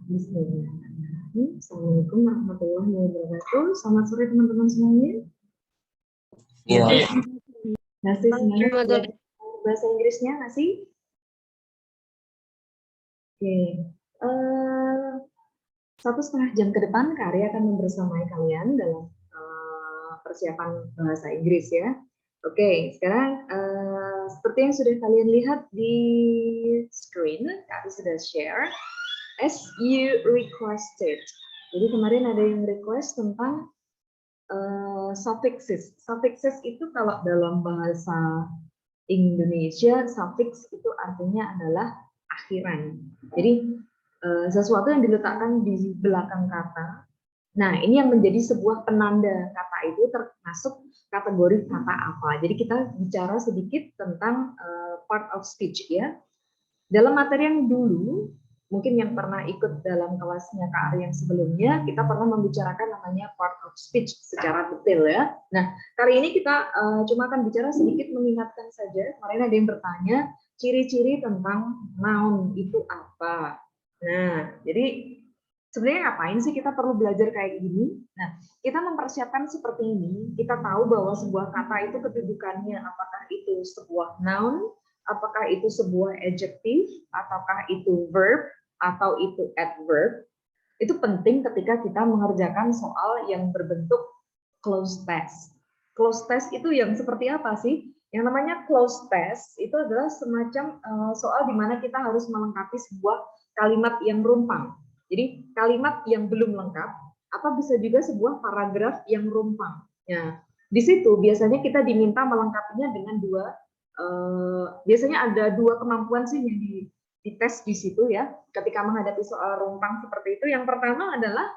Bismillahirrahmanirrahim. Assalamualaikum warahmatullahi wabarakatuh. Selamat sore teman-teman semuanya. Iya. Masih semuanya belajar bahasa Inggrisnya masih? Oke. 1,5 jam ke depan Kak Arya akan membersamai kalian dalam persiapan bahasa Inggris ya. Oke, sekarang seperti yang sudah kalian lihat di screen, Kak Arya sudah share. As you requested. Jadi kemarin ada yang request tentang suffixes. Suffixes itu kalau dalam bahasa Indonesia, suffix itu artinya adalah akhiran. Jadi sesuatu yang diletakkan di belakang kata. Nah, ini yang menjadi sebuah penanda kata itu termasuk kategori kata apa. Jadi kita bicara sedikit tentang part of speech ya. Dalam materi yang dulu, mungkin yang pernah ikut dalam kelasnya Kak Ari yang sebelumnya, kita pernah membicarakan namanya part of speech secara detail ya. Nah, kali ini kita cuma akan bicara sedikit mengingatkan saja. Kemarin ada yang bertanya, ciri-ciri tentang noun itu apa? Nah, jadi sebenarnya ngapain sih kita perlu belajar kayak gini? Nah, kita mempersiapkan seperti ini, kita tahu bahwa sebuah kata itu kedudukannya, apakah itu sebuah noun, apakah itu sebuah adjective, ataukah itu verb, atau itu adverb. Itu penting ketika kita mengerjakan soal yang berbentuk closed test. Closed test itu yang seperti apa sih? Yang namanya closed test itu adalah semacam soal di mana kita harus melengkapi sebuah kalimat yang rumpang. Jadi kalimat yang belum lengkap, apa bisa juga sebuah paragraf yang rumpang. Ya, di situ biasanya kita diminta melengkapinya dengan biasanya ada dua kemampuan sih yang dites di situ ya. Ketika menghadapi soal rumpang seperti itu, yang pertama adalah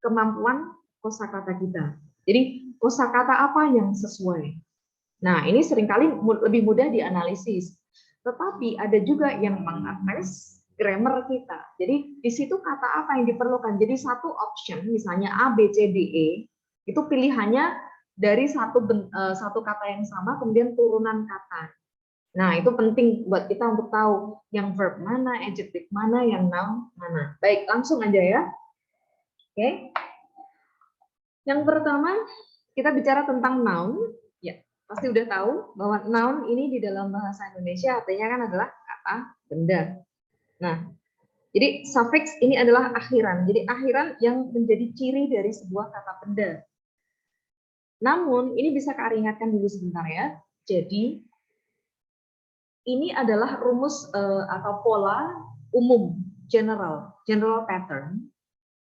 kemampuan kosakata kita. Jadi kosakata apa yang sesuai. Nah, ini seringkali lebih mudah dianalisis. Tetapi ada juga yang mengetes grammar kita. Jadi di situ kata apa yang diperlukan. Jadi satu option, misalnya A, B, C, D, E, itu pilihannya dari satu kata yang sama, kemudian turunan kata. Nah, itu penting buat kita untuk tahu yang verb mana, adjective mana, yang noun mana. Baik, langsung aja ya. Oke. Yang pertama, kita bicara tentang noun. Ya, pasti udah tahu bahwa noun ini di dalam bahasa Indonesia artinya kan adalah kata benda. Nah, jadi suffix ini adalah akhiran. Jadi akhiran yang menjadi ciri dari sebuah kata benda. Namun, ini bisa Kak ingatkan dulu sebentar ya. Jadi, ini adalah rumus atau pola umum, general pattern.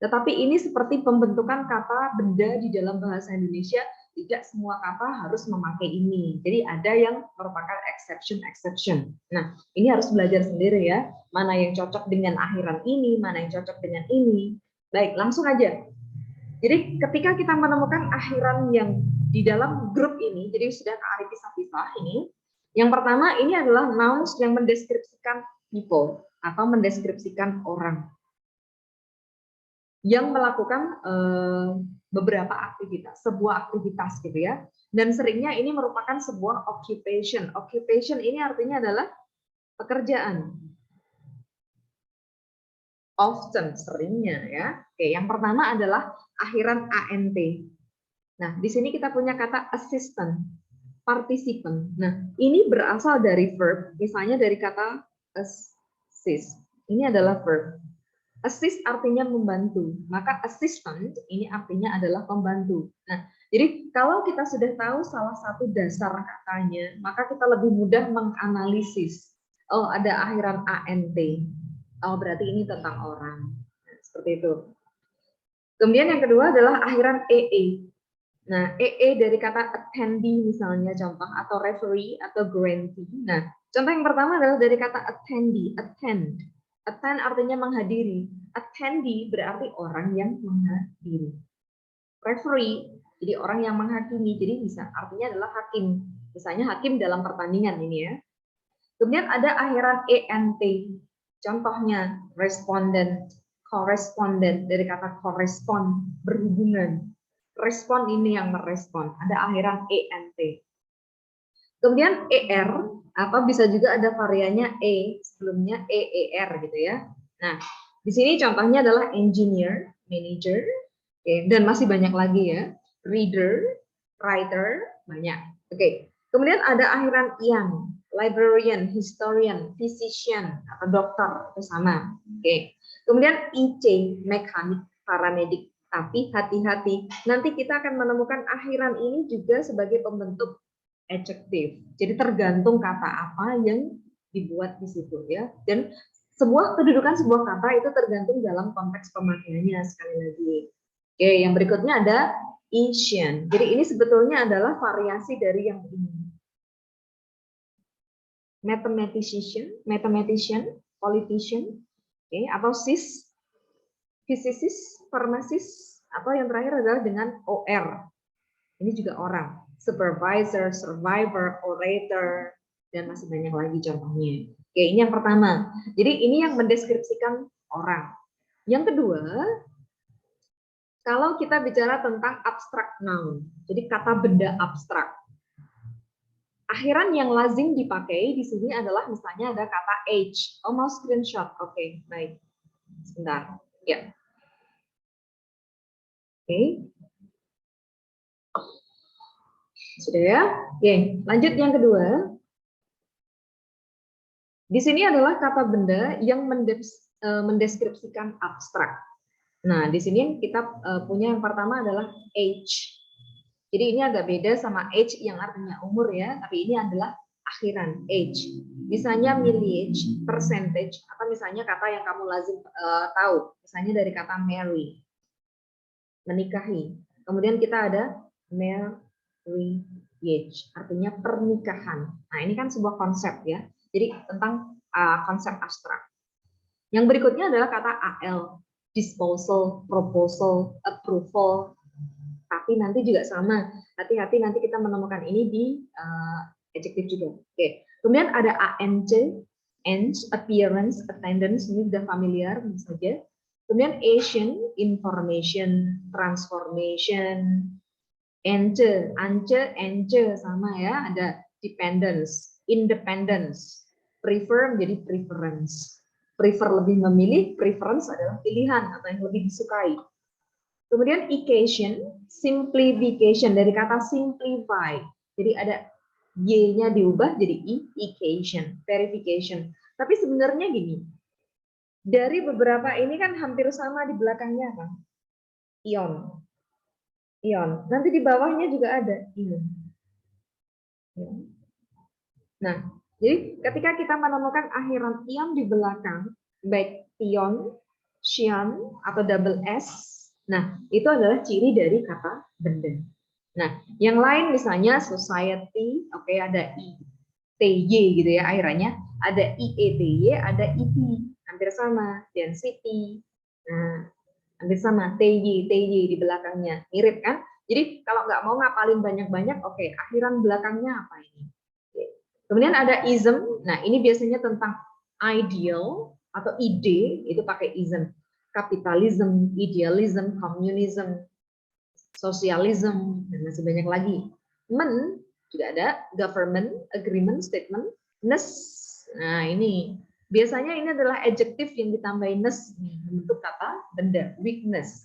Tetapi ini seperti pembentukan kata benda di dalam bahasa Indonesia, tidak semua kata harus memakai ini. Jadi ada yang merupakan exception. Nah, ini harus belajar sendiri ya, mana yang cocok dengan akhiran ini, mana yang cocok dengan ini. Baik, langsung aja. Jadi ketika kita menemukan akhiran yang di dalam grup ini, jadi sudah Kak Ari pisah-pisah ini, yang pertama ini adalah nouns yang mendeskripsikan people atau mendeskripsikan orang yang melakukan beberapa aktivitas, sebuah aktivitas gitu ya. Dan seringnya ini merupakan sebuah occupation. Occupation ini artinya adalah pekerjaan. Often, seringnya ya. Oke, yang pertama adalah akhiran ANT. Nah, di sini kita punya kata assistant, participant. Nah, ini berasal dari verb, misalnya dari kata assist. Ini adalah verb. Assist artinya membantu, maka assistant ini artinya adalah pembantu. Nah, jadi kalau kita sudah tahu salah satu dasar katanya, maka kita lebih mudah menganalisis. Oh, ada akhiran ANT. Oh, berarti ini tentang orang. Nah, seperti itu. Kemudian yang kedua adalah akhiran EE. Nah, EE dari kata attendee misalnya contoh, atau referee, atau grantee. Nah, contoh yang pertama adalah dari kata attendee, attend. Attend artinya menghadiri. Attendee berarti orang yang menghadiri. Referee, jadi orang yang menghakimi. Jadi bisa artinya adalah hakim. Misalnya hakim dalam pertandingan ini ya. Kemudian ada akhiran ENT. Contohnya respondent, correspondent dari kata correspond, berhubungan. Respon ini yang merespon, ada akhiran ENT. Kemudian ER, apa bisa juga ada variannya E, sebelumnya EER gitu ya. Nah, Di sini contohnya adalah engineer, manager, dan masih banyak lagi ya. Reader, writer, banyak. Oke. Kemudian ada akhiran ian, librarian, historian, physician, atau dokter, itu sama. Oke. Kemudian IC, mekanik, paramedik. Tapi hati-hati, nanti kita akan menemukan akhiran ini juga sebagai pembentuk adjektif. Jadi tergantung kata apa yang dibuat di situ ya. Dan sebuah kedudukan sebuah kata itu tergantung dalam konteks pemakaiannya sekali lagi. Oke, yang berikutnya ada Asian. Jadi ini sebetulnya adalah variasi dari yang ini. Mathematician, politician, atau physicist, pharmacist, atau yang terakhir adalah dengan OR. Ini juga orang. Supervisor, survivor, orator, dan masih banyak lagi contohnya. Oke, ini yang pertama. Jadi ini yang mendeskripsikan orang. Yang kedua, kalau kita bicara tentang abstract noun, jadi kata benda abstrak. Akhiran yang lazim dipakai di sini adalah misalnya ada kata age. Oh, mau screenshot? Oke, baik. Sebentar. Ya. Oke. Sudah ya? Oke, lanjut yang kedua. Di sini adalah kata benda yang mendeskripsikan abstrak. Nah, di sini kita punya yang pertama adalah age. Jadi ini agak beda sama age yang artinya umur ya, tapi ini adalah akhiran, age. Misalnya millage, percentage, atau misalnya kata yang kamu lazim tahu, misalnya dari kata marry, menikahi. Kemudian kita ada marriage, artinya pernikahan. Nah, ini kan sebuah konsep ya. Jadi tentang konsep abstrak. Yang berikutnya adalah kata AL, disposal, proposal, approval. Tapi nanti juga sama. Hati-hati nanti kita menemukan ini di adjektif juga. Oke. Kemudian ada ANC, appearance, attendance, ini sudah familiar saja. Kemudian Asian, information, transformation, ence, sama ya. Ada dependence, independence, prefer menjadi preference. Prefer lebih memilih, preference adalah pilihan atau yang lebih disukai. Kemudian ication, simplification dari kata simplify. Jadi ada y-nya diubah jadi ication, verification. Tapi sebenarnya gini, dari beberapa ini kan hampir sama di belakangnya kan? Ion. Nanti di bawahnya juga ada ion. Nah, jadi ketika kita menemukan akhiran ion di belakang, baik ion, xian, atau double S, nah itu adalah ciri dari kata benda. Nah, yang lain misalnya society, oke, ada ITY gitu ya akhirannya, ada IETY, ada IT, hampir sama, density, nah hampir sama, TY di belakangnya, mirip kan? Jadi kalau nggak mau ngapalin banyak-banyak, oke, akhiran belakangnya apa ini? Kemudian ada ism, nah ini biasanya tentang ideal atau ide, itu pakai ism. Kapitalism, idealism, communism, sosialism, dan masih banyak lagi. Men juga ada government, agreement, statement, ness. Nah ini biasanya ini adalah adjektif yang ditambahin ness bentuk kata benda, weakness,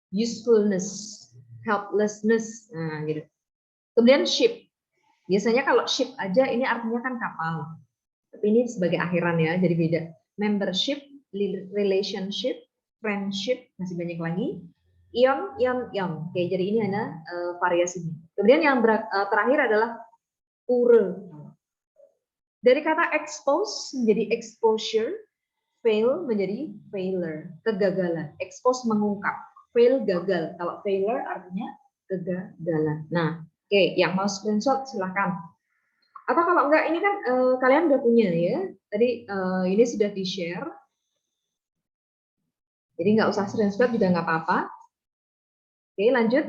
usefulness, helplessness. Nah gitu. Kemudian ship. Biasanya kalau ship aja ini artinya kan kapal. Tapi ini sebagai akhiran ya, jadi beda. Membership, relationship, friendship, masih banyak lagi. Ion. Oke, jadi ini ada variasinya. Kemudian yang terakhir adalah pure. Dari kata expose menjadi exposure, fail menjadi failure, kegagalan. Expose mengungkap, fail gagal. Kalau failure artinya kegagalan. Nah, oke, yang mau screenshot silahkan. Atau kalau enggak, ini kan kalian udah punya ya. Tadi ini sudah di-share. Jadi nggak usah screenshot juga nggak apa-apa. Oke, lanjut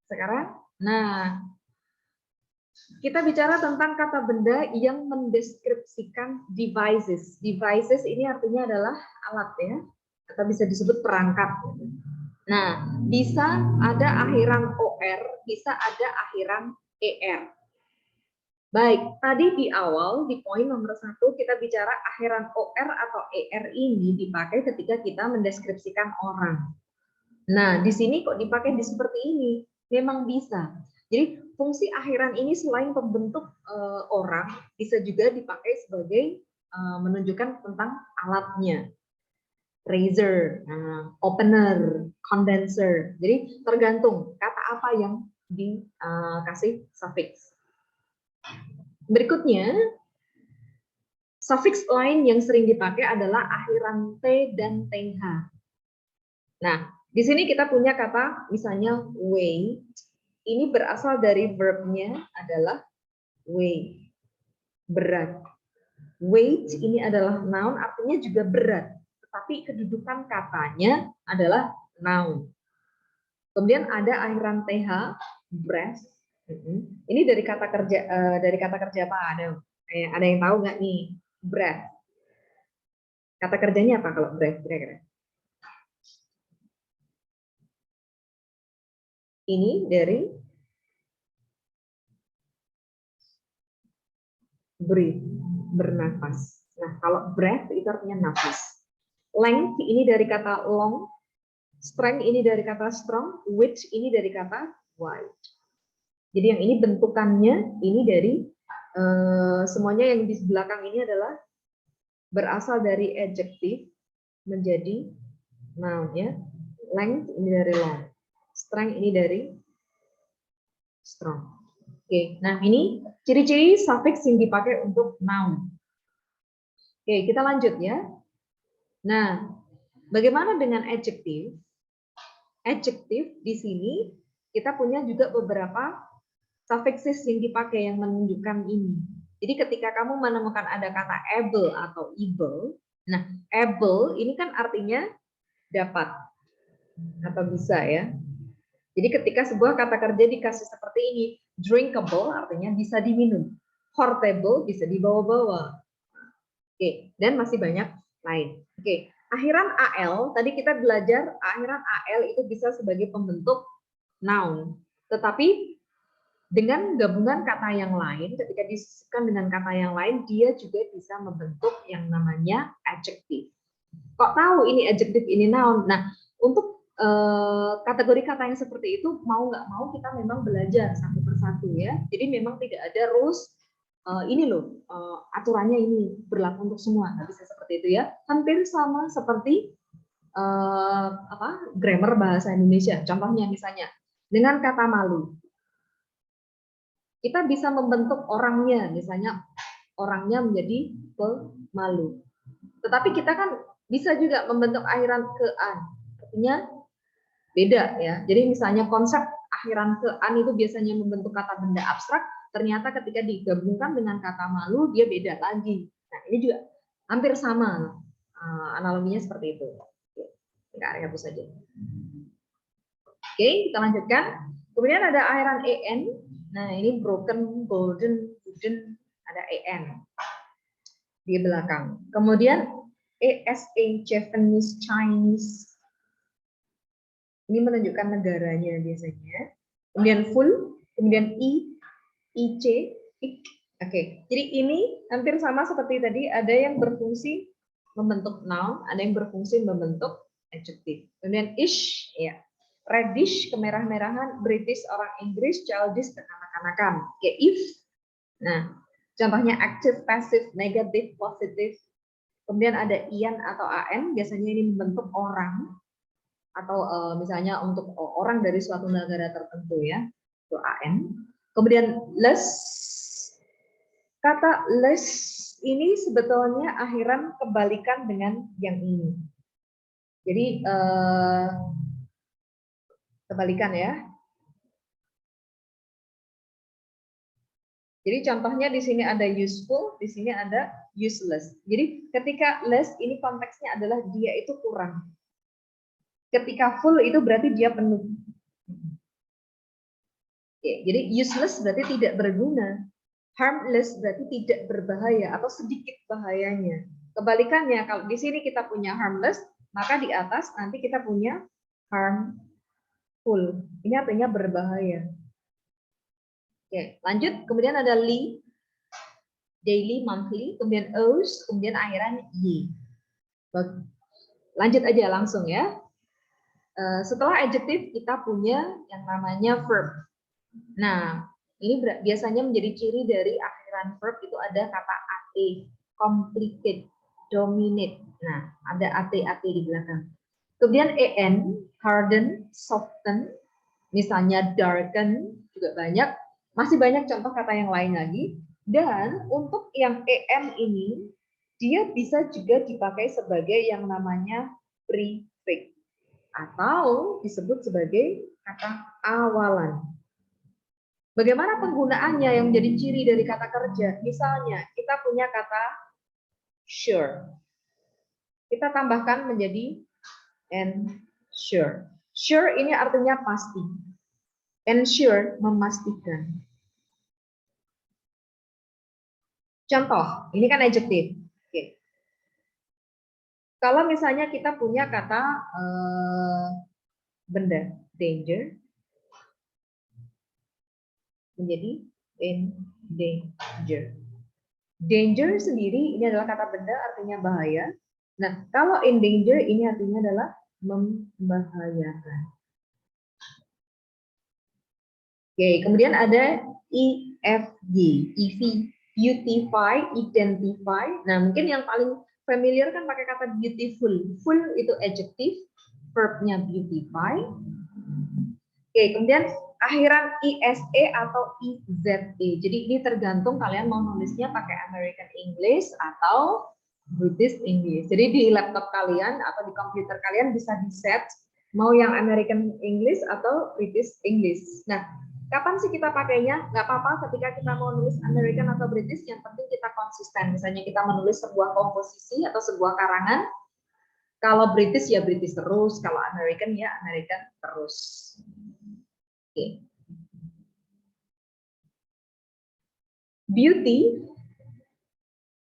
sekarang. Nah, kita bicara tentang kata benda yang mendeskripsikan devices. Devices ini artinya adalah alat ya, atau bisa disebut perangkat. Nah, bisa ada akhiran OR, bisa ada akhiran ER. Baik, tadi di awal di poin nomor 1 kita bicara akhiran OR atau ER ini dipakai ketika kita mendeskripsikan orang. Nah, di sini kok dipakai di seperti ini? Memang bisa. Jadi fungsi akhiran ini selain pembentuk orang, bisa juga dipakai sebagai menunjukkan tentang alatnya. Razor, opener, condenser. Jadi tergantung kata apa yang dikasih suffix. Berikutnya, suffix lain yang sering dipakai adalah akhiran T dan TH. Nah, di sini kita punya kata misalnya weight. Ini berasal dari verbnya adalah weigh, berat. Weight ini adalah noun, artinya juga berat. Tetapi kedudukan katanya adalah noun. Kemudian ada akhiran TH, breast. Ini dari kata kerja apa? Ada yang tahu nggak nih? Breath. Kata kerjanya apa kalau breath kira-kira? Ini dari breathe, bernafas. Nah, kalau breath itu artinya nafas. Length ini dari kata long, strength ini dari kata strong, width ini dari kata wide. Jadi yang ini bentukannya ini dari semuanya yang di belakang ini adalah berasal dari adjective menjadi noun ya. Length ini dari long, strength ini dari strong. Oke, nah ini ciri-ciri suffix yang dipakai untuk noun. Oke, kita lanjut ya. Nah, bagaimana dengan adjective? Adjective di sini kita punya juga beberapa suffixes yang dipakai yang menunjukkan ini. Jadi ketika kamu menemukan ada kata able atau able, nah able ini kan artinya dapat atau bisa ya. Jadi ketika sebuah kata kerja dikasih seperti ini, drinkable artinya bisa diminum, portable bisa dibawa-bawa. Oke, dan masih banyak lain. Oke, akhiran AL, tadi kita belajar akhiran AL itu bisa sebagai pembentuk noun. Tetapi dengan gabungan kata yang lain, ketika disisipkan dengan kata yang lain, dia juga bisa membentuk yang namanya adjective. Kok tahu ini adjective, ini noun? Nah, untuk kategori kata yang seperti itu, mau nggak mau kita memang belajar satu persatu ya. Jadi memang tidak ada rules, ini loh, aturannya ini berlaku untuk semua. Nggak bisa seperti itu ya. Hampir sama seperti grammar bahasa Indonesia. Contohnya misalnya, dengan kata malu. Kita bisa membentuk orangnya, misalnya orangnya menjadi pemalu. Tetapi kita kan bisa juga membentuk akhiran ke-an, artinya beda ya. Jadi misalnya konsep akhiran ke-an itu biasanya membentuk kata benda abstrak, ternyata ketika digabungkan dengan kata malu dia beda lagi. Nah ini juga hampir sama, analoginya seperti itu. Kita hapus saja. Oke, kita lanjutkan. Kemudian ada akhiran en. Nah, ini broken, golden, wooden, ada en di belakang. Kemudian esa, Japanese, Chinese. Ini menunjukkan negaranya biasanya. Kemudian full, kemudian ic, ik. Oke, jadi ini hampir sama seperti tadi. Ada yang berfungsi membentuk noun, ada yang berfungsi membentuk adjective. Kemudian ish, ya. Reddish, kemerah-merahan, British, orang Inggris, childish, kekanak-kanakan. Oke, if. Nah, contohnya active, passive, negatif, positif. Kemudian ada ian atau an, biasanya ini membentuk orang. Atau misalnya untuk orang dari suatu negara tertentu ya, itu an. Kemudian less, kata less ini sebetulnya akhiran kebalikan dengan yang ini. Jadi kebalikan ya. Jadi contohnya di sini ada useful, di sini ada useless. Jadi ketika less ini konteksnya adalah dia itu kurang. Ketika full itu berarti dia penuh. Oke, jadi useless berarti tidak berguna. Harmless berarti tidak berbahaya atau sedikit bahayanya. Kebalikannya, kalau di sini kita punya harmless, maka di atas nanti kita punya harmful. Ini artinya berbahaya. Oke, lanjut. Kemudian ada li. daily, monthly, kemudian os, kemudian akhiran y. Lanjut aja langsung ya. Setelah adjective kita punya yang namanya verb. Nah, ini biasanya menjadi ciri dari akhiran verb itu ada kata at, complicate, dominate. Nah, ada at di belakang. Kemudian en, harden, soften, misalnya darken juga banyak. Masih banyak contoh kata yang lain lagi. Dan untuk yang em ini, dia bisa juga dipakai sebagai yang namanya prefix atau disebut sebagai kata awalan. Bagaimana penggunaannya yang menjadi ciri dari kata kerja? Misalnya, kita punya kata sure. Kita tambahkan menjadi ensure. Sure ini artinya pasti. Ensure memastikan. Contoh, ini kan adjective. Oke. Kalau misalnya kita punya kata benda, danger, menjadi in danger. Danger sendiri ini adalah kata benda artinya bahaya. Nah, kalau in danger ini artinya adalah membahayakan. Oke, kemudian ada EFG, EV, beautify, identify. Nah, mungkin yang paling familiar kan pakai kata beautiful. Full itu adjective, verbnya beautify. Oke, kemudian akhiran ISE atau IZE. Jadi ini tergantung kalian mau nulisnya pakai American English atau British English. Jadi di laptop kalian atau di komputer kalian bisa di-set mau yang American English atau British English. Nah, kapan sih kita pakainya? Nggak apa-apa ketika kita mau nulis American atau British, yang penting kita konsisten. Misalnya kita menulis sebuah komposisi atau sebuah karangan, kalau British ya British terus, kalau American ya American terus. Oke. Beauty.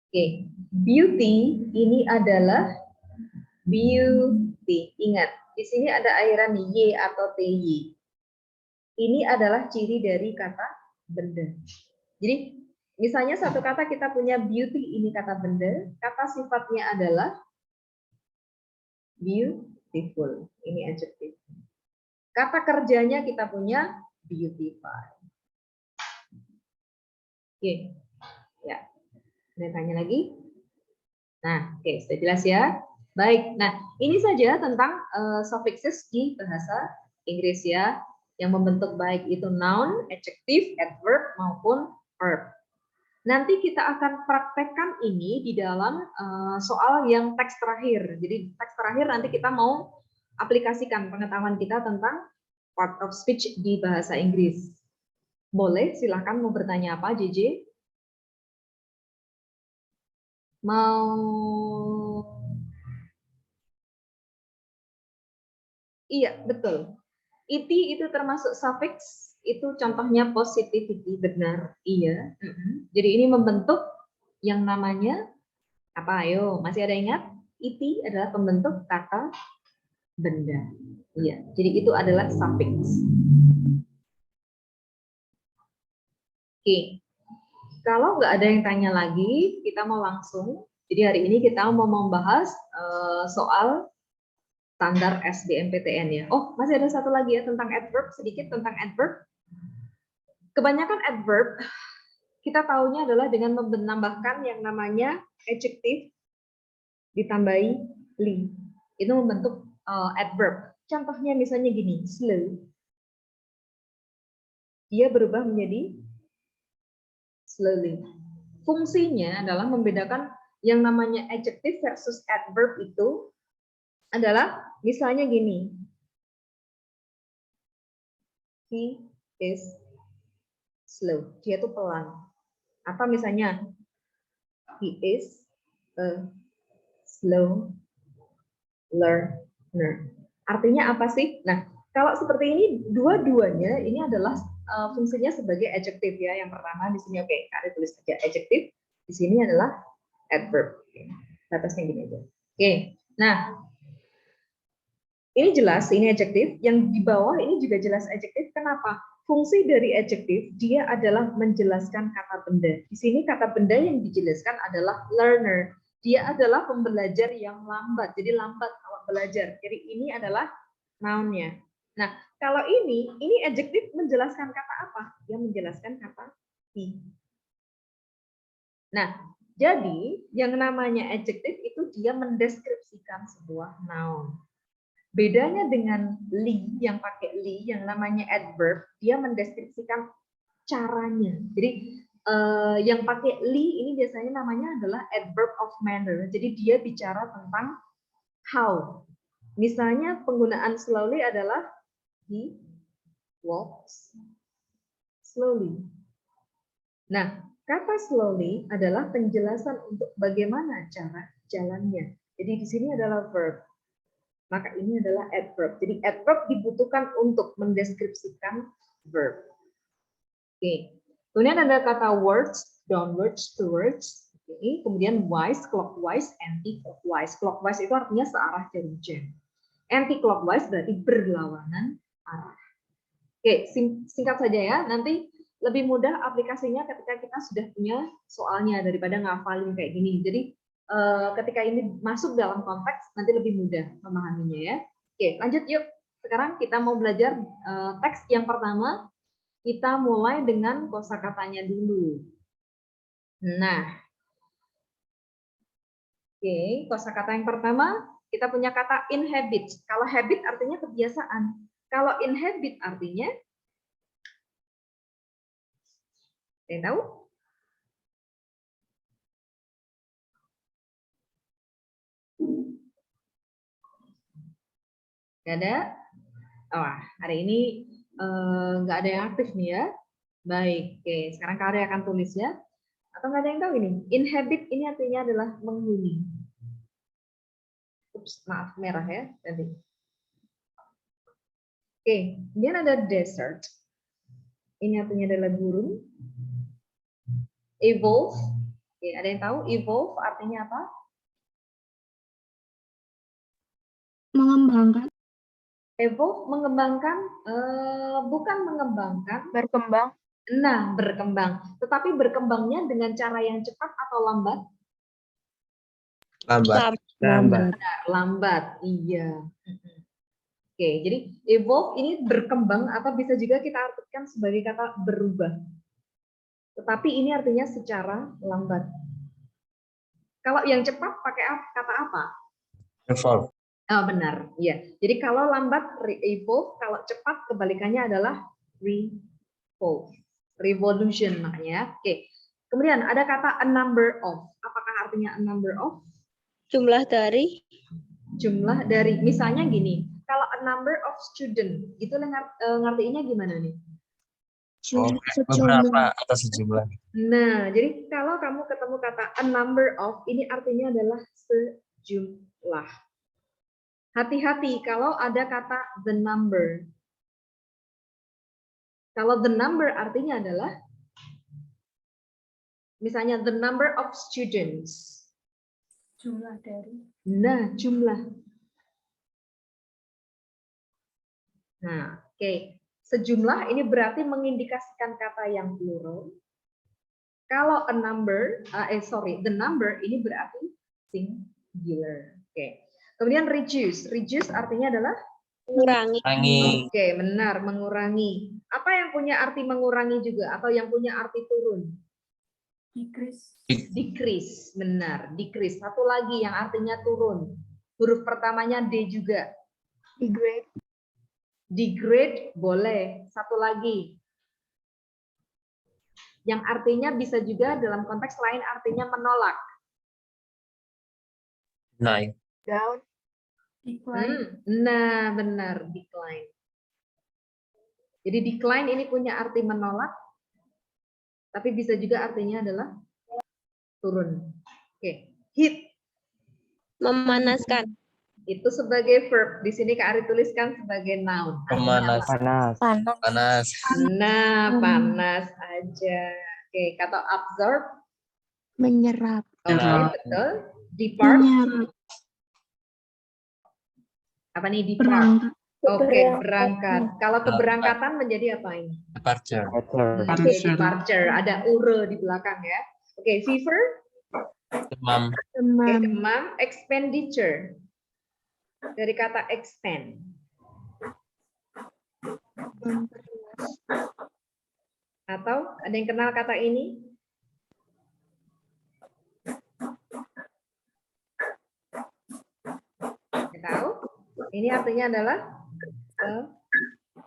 Oke. Beauty ini adalah beauty. Ingat, di sini ada akhiran y atau ty. Ini adalah ciri dari kata benda. Jadi, misalnya satu kata kita punya beauty, ini kata benda, kata sifatnya adalah beautiful. Ini adjective. Kata kerjanya kita punya beautify. Oke. Ya. Ada tanya lagi? Nah, oke, sudah jelas ya. Baik. Nah, ini saja tentang suffixes di bahasa Inggris ya, yang membentuk baik itu noun, adjective, adverb maupun verb. Nanti kita akan praktekkan ini di dalam soal yang teks terakhir. Jadi teks terakhir nanti kita mau aplikasikan pengetahuan kita tentang part of speech di bahasa Inggris. Boleh, silakan mau bertanya apa, JJ? Mau? Iya, betul. Iti itu termasuk suffix, itu contohnya positivity, benar. Iya. Jadi ini membentuk yang namanya apa? Ayo, masih ada ingat? Iti adalah pembentuk kata benda. Iya. Jadi itu adalah suffix. Oke. Kalau nggak ada yang tanya lagi, kita mau langsung. Jadi hari ini kita mau membahas soal standar SBMPTN ya. Oh, masih ada satu lagi ya tentang adverb, sedikit tentang adverb. Kebanyakan adverb kita tahunya adalah dengan menambahkan yang namanya adjective ditambahi li. Itu membentuk adverb. Contohnya misalnya gini, slow. Dia berubah menjadi slowly. Fungsinya adalah membedakan yang namanya adjective versus adverb itu adalah misalnya gini. He is slow. Dia tuh pelan. Apa misalnya? He is a slow learner. Artinya apa sih? Nah, kalau seperti ini dua-duanya ini adalah fungsinya sebagai adjective ya. Yang pertama di sini oke, kalian tulis saja adjective. Di sini adalah adverb. Batasnya gini aja. Oke. Nah, ini jelas ini adjective. Yang di bawah ini juga jelas adjective. Kenapa? fungsi dari adjektif, dia adalah menjelaskan kata benda. Di sini kata benda yang dijelaskan adalah learner. Dia adalah pembelajar yang lambat, jadi lambat kalau belajar. Jadi ini adalah noun-nya. Nah, kalau ini adjektif menjelaskan kata apa? Dia menjelaskan kata he. Nah, jadi yang namanya adjektif itu dia mendeskripsikan sebuah noun. Bedanya dengan li, yang pakai li, yang namanya adverb, dia mendeskripsikan caranya. Jadi yang pakai li ini biasanya namanya adalah adverb of manner. Jadi dia bicara tentang how. Misalnya penggunaan slowly adalah he walks slowly. Nah, kata slowly adalah penjelasan untuk bagaimana cara jalannya. Jadi di sini adalah verb. Maka ini adalah adverb. Jadi adverb dibutuhkan untuk mendeskripsikan verb. Oke. Kemudian ada kata words, downwards, towards. Oke. Kemudian wise, clockwise, anti-clockwise. Clockwise itu artinya searah dari jam. Anti-clockwise berarti berlawanan arah. Oke, singkat saja ya. Nanti lebih mudah aplikasinya ketika kita sudah punya soalnya daripada ngafalin kayak gini. Jadi ketika ini masuk dalam konteks nanti lebih mudah memahaminya ya. Oke, lanjut yuk. Sekarang kita mau belajar teks yang pertama. Kita mulai dengan kosakatanya dulu. Nah, oke, kosakata yang pertama kita punya kata inhabit. Kalau habit artinya kebiasaan. Kalau inhabit artinya, ada yang tahu? Nggak ada? Wah, hari ini nggak ada yang aktif nih ya. Baik, oke. Sekarang Kak akan tulis ya. Atau nggak ada yang tahu ini? Inhabit ini artinya adalah menghuni. Ups, maaf, merah ya tadi. Oke, kemudian ada desert. Ini artinya adalah gurun. Evolve. Oke, ada yang tahu evolve artinya apa? Mengembangkan. Evolve mengembangkan, bukan mengembangkan. Berkembang. Nah, berkembang. Tetapi berkembangnya dengan cara yang cepat atau lambat? Lambat. Lambat, iya. Oke, jadi evolve ini berkembang atau bisa juga kita artikan sebagai kata berubah. Tetapi ini artinya secara lambat. Kalau yang cepat pakai kata apa? Evolve. Oh, benar, iya. Jadi kalau lambat evolve, kalau cepat kebalikannya adalah revolve. Revolution makanya. Oke. Kemudian ada kata a number of. Apakah artinya a number of? Jumlah dari. Jumlah dari. Misalnya gini, kalau a number of student, itu ngertiinnya gimana nih? Beberapa atau sejumlah. Nah, jadi kalau kamu ketemu kata a number of, ini artinya adalah sejumlah. Hati-hati kalau ada kata the number. Kalau the number artinya adalah, misalnya the number of students. Jumlah dari. Nah, jumlah. Nah, oke. Sejumlah ini berarti mengindikasikan kata yang plural. Kalau a number, the number ini berarti singular. Oke. Kemudian reduce. Reduce artinya adalah Mengurangi. Oke, benar, mengurangi. Apa yang punya arti mengurangi juga atau yang punya arti turun? Decrease. Decrease, benar, decrease. Satu lagi yang artinya turun. Huruf pertamanya D juga. Degrade. Degrade boleh. Satu lagi. Yang artinya bisa juga dalam konteks lain artinya menolak. Naik. Down. Decline. Nah, benar, decline. Jadi decline ini punya arti menolak, tapi bisa juga artinya adalah turun. Oke, heat. Memanaskan. Itu sebagai verb. Di sini Kak Ari tuliskan sebagai noun. Pemanas. Panas. Nah, panas aja. Oke, kata absorb. Menyerap. Oke, betul. Depart. Menyerap. Apa nih depart? Oke, berangkat. Kalau keberangkatan menjadi apa ini? Departure. Oke, departure. Ada ure di belakang ya. Oke, fever. Demam. Oke, demam. Expenditure. Dari kata expend. Atau ada yang kenal kata ini? Nggak tahu? Ini artinya adalah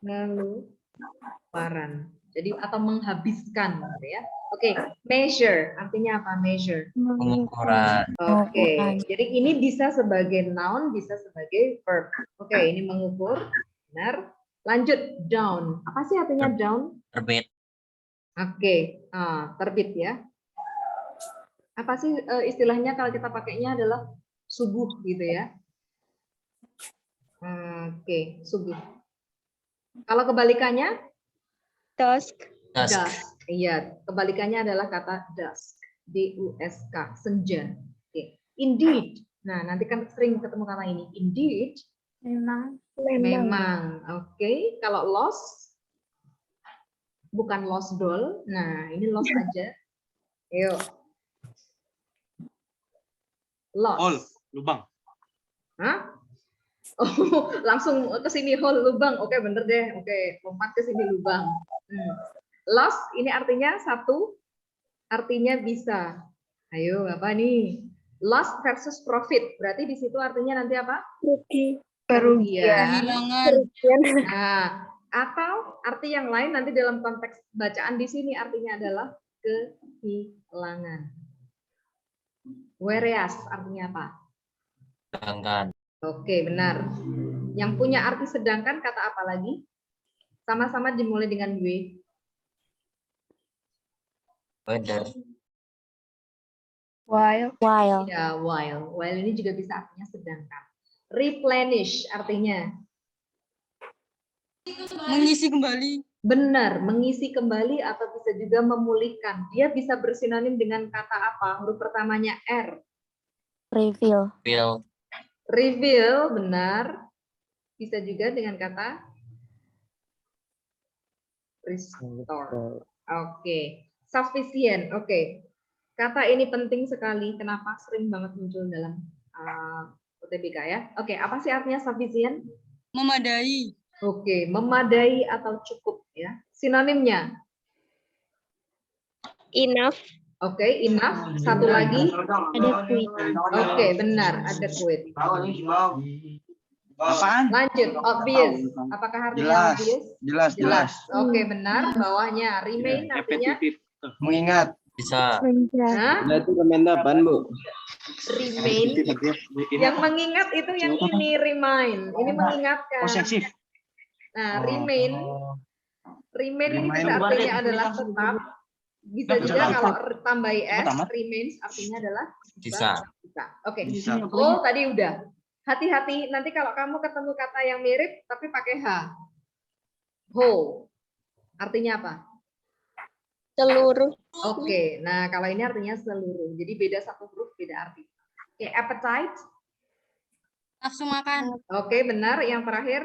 pengeluaran. Jadi atau menghabiskan, gitu ya. Oke, measure artinya apa? Measure. Pengukuran. Oke, jadi ini bisa sebagai noun, bisa sebagai verb. Oke, ini mengukur, benar. Lanjut, down. Apa sih artinya down? Terbit. Oke, terbit ya. Apa sih istilahnya kalau kita pakainya adalah subuh gitu ya? Oke, subuh. Kalau kebalikannya? Dusk. Dusk. Iya, kebalikannya adalah kata dusk. D-U-S-K, senja. Oke. Indeed. Nah, nanti kan sering ketemu kata ini. Indeed. Memang. Oke. Kalau lost, bukan lost doll. Nah, ini lost aja. Ayo. Lost. Hole, lubang. Hah? Oh, langsung ke sini hole lubang. Oke, bener deh. Oke, lompat ke sini lubang. Lost ini artinya satu, artinya bisa. Ayo, apa nih? Loss versus profit. Berarti di situ artinya nanti apa? Kerugian. Nah, atau arti yang lain nanti dalam konteks bacaan di sini artinya adalah kehilangan. Whereas artinya apa? Sedangkan. Oke, benar. Yang punya arti sedangkan kata apa lagi? Sama-sama dimulai dengan W. Weather. While. Ya, while. While ini juga bisa artinya sedangkan. Replenish artinya Mengisi kembali. benar, mengisi kembali atau bisa juga memulihkan. Dia bisa bersinonim dengan kata apa? Huruf pertamanya R. Feel. Reveal, benar. Bisa juga dengan kata restore. Oke. Sufficient. Oke. Kata ini penting sekali. Kenapa? Sering banget muncul dalam UTBK ya. Oke, apa sih artinya sufficient? Memadai. Oke, memadai atau cukup ya. Sinonimnya? Enough. Oke, enough. Satu lagi. Adequate. Oke, benar. Adequate. Apaan? Lanjut, obvious. Apakah artinya obvious? Jelas. Oke, benar. Bawahnya remain artinya Mengingat. Bisa. Hah? Itu remendapan, Bu. Remain. Yang mengingat itu yang ini remind. Ini mengingatkan. Posesif. Nah, remain. Remain ini bisa artinya adalah tetap. Bisa juga kalau tambahi s, remains artinya adalah Bisa. Oke. Bisa. Oh, tadi udah. Hati-hati nanti kalau kamu ketemu kata yang mirip tapi pakai h. Whole. Artinya apa? Seluruh. Oke. Nah, kalau ini artinya seluruh. Jadi beda satu huruf, beda arti. Oke, appetite. Nafsu makan. Oke, benar. Yang terakhir,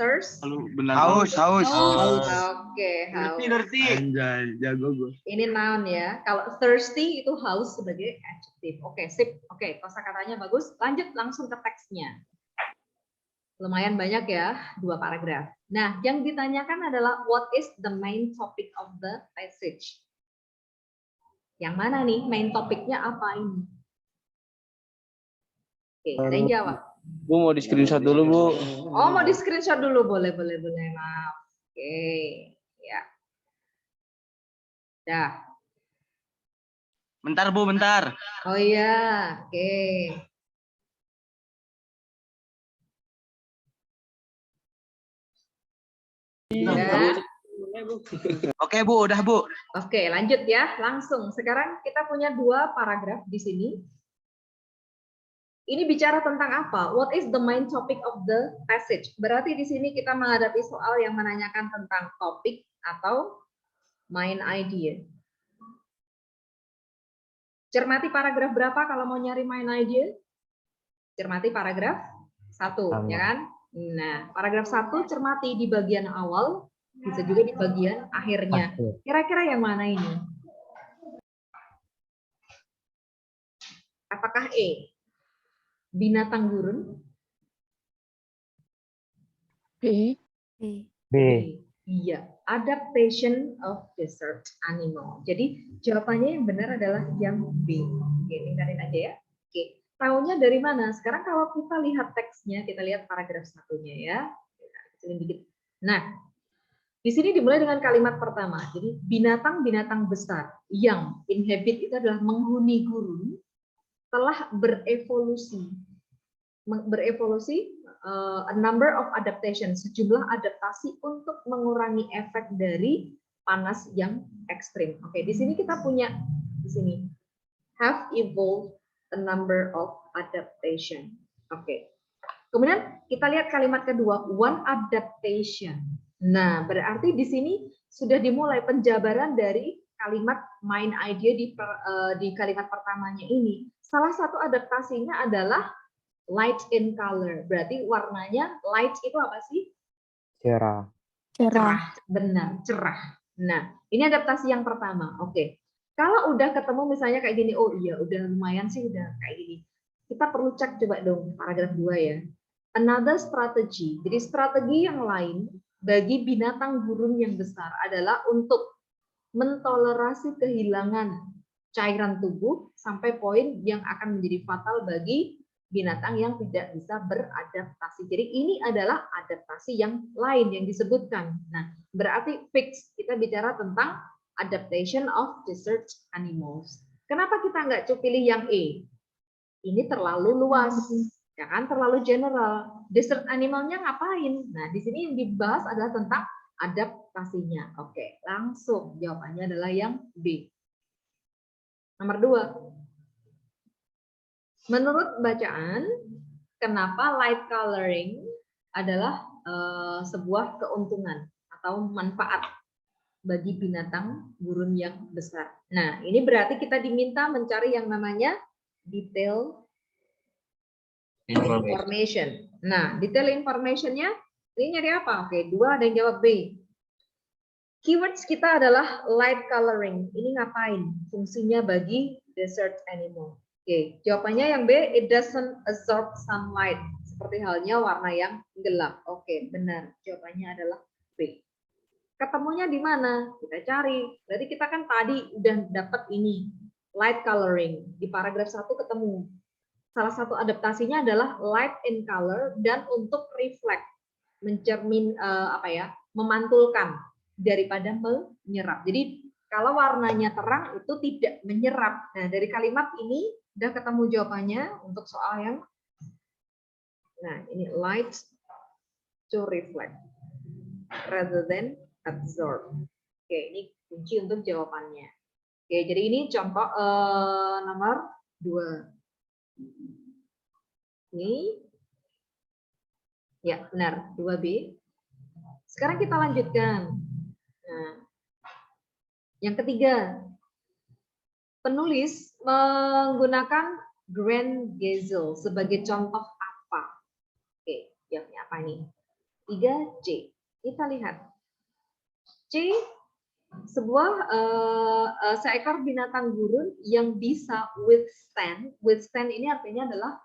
thirst. Haus. Oke, haus. Anjay, jago gue. Ini noun ya. Kalau thirsty itu haus sebagai adjective. Oke, sip. Oke, kosakatanya bagus. Lanjut langsung ke teksnya. Lumayan banyak ya, 2 paragraf. Nah, yang ditanyakan adalah what is the main topic of the passage? Yang mana nih main topiknya apa ini? Oke, ada yang jawab. Bu mau di screenshot dulu, Bu. Oh, mau di screenshot dulu, boleh. Maaf. Oke, ya. Dah. Bentar, Bu, bentar. Oh iya, oke. Ya. Oke, Bu, udah, Bu. Oke, lanjut ya, langsung. Sekarang kita punya 2 paragraf di sini. Ini bicara tentang apa? What is the main topic of the passage? Berarti di sini kita menghadapi soal yang menanyakan tentang topik atau main idea. Cermati paragraf berapa kalau mau nyari main idea? Cermati paragraf 1, ya kan? Nah, paragraf 1 cermati di bagian awal, bisa juga di bagian akhirnya. Kira-kira yang mana ini? Apakah E, binatang gurun? B. B. Iya, adaptation of desert animal. Jadi jawabannya yang benar adalah yang B. Oke, tinggalin aja ya. Oke, tahunya dari mana? Sekarang kalau kita lihat teksnya, kita lihat paragraf satunya ya. Kecilin dikit. Nah, di sini dimulai dengan kalimat pertama. Jadi binatang-binatang besar yang inhabit itu adalah menghuni gurun telah berevolusi. A number of adaptation, sejumlah adaptasi untuk mengurangi efek dari panas yang ekstrim. Oke, di sini kita punya di sini have evolved a number of adaptation. Oke. Kemudian kita lihat kalimat kedua, one adaptation. Nah, berarti di sini sudah dimulai penjabaran dari kalimat main idea di kalimat pertamanya ini. Salah satu adaptasinya adalah light in color. Berarti warnanya light itu apa sih? Cerah. Cerah. Benar, cerah. Nah, ini adaptasi yang pertama. Oke. Kalau udah ketemu misalnya kayak gini, oh iya udah lumayan sih udah kayak gini. Kita perlu cek coba dong paragraf 2 ya. Another strategy. Jadi strategi yang lain bagi binatang gurun yang besar adalah untuk mentolerasi kehilangan cairan tubuh sampai poin yang akan menjadi fatal bagi binatang yang tidak bisa beradaptasi. Jadi ini adalah adaptasi yang lain yang disebutkan. Nah, berarti fix kita bicara tentang adaptation of desert animals. Kenapa kita nggak pilih yang E? Ini terlalu luas, ya kan? Terlalu general. Desert animalnya ngapain? Nah, di sini yang dibahas adalah tentang adaptasinya. Oke, langsung jawabannya adalah yang B. Nomor 2. Menurut bacaan, kenapa light coloring adalah sebuah keuntungan atau manfaat bagi binatang gurun yang besar. Nah, ini berarti kita diminta mencari yang namanya detail information. Nah, detail information-nya ini nyari apa? Oke, 2 ada yang jawab B. Keywords kita adalah light coloring. Ini ngapain? Fungsinya bagi desert animal. Oke, jawabannya yang B, it doesn't absorb sunlight. Seperti halnya warna yang gelap. Oke, benar. Jawabannya adalah B. Ketemunya di mana? Kita cari. Berarti kita kan tadi udah dapat ini, light coloring. Di paragraf 1 ketemu. Salah satu adaptasinya adalah light in color dan untuk reflect, memantulkan daripada menyerap. Jadi kalau warnanya terang itu tidak menyerap. Nah, dari kalimat ini udah ketemu jawabannya untuk soal yang ini light to reflect rather than absorb. Oke, ini kunci untuk jawabannya. Oke, jadi ini contoh nomor 2. Ini ya benar 2B. Sekarang kita lanjutkan. Nah, yang ketiga, penulis menggunakan Grand Gazelle sebagai contoh apa? Oke, jawabnya apa nih? 3C. Kita lihat. C, seekor binatang gurun yang bisa withstand. Withstand ini artinya adalah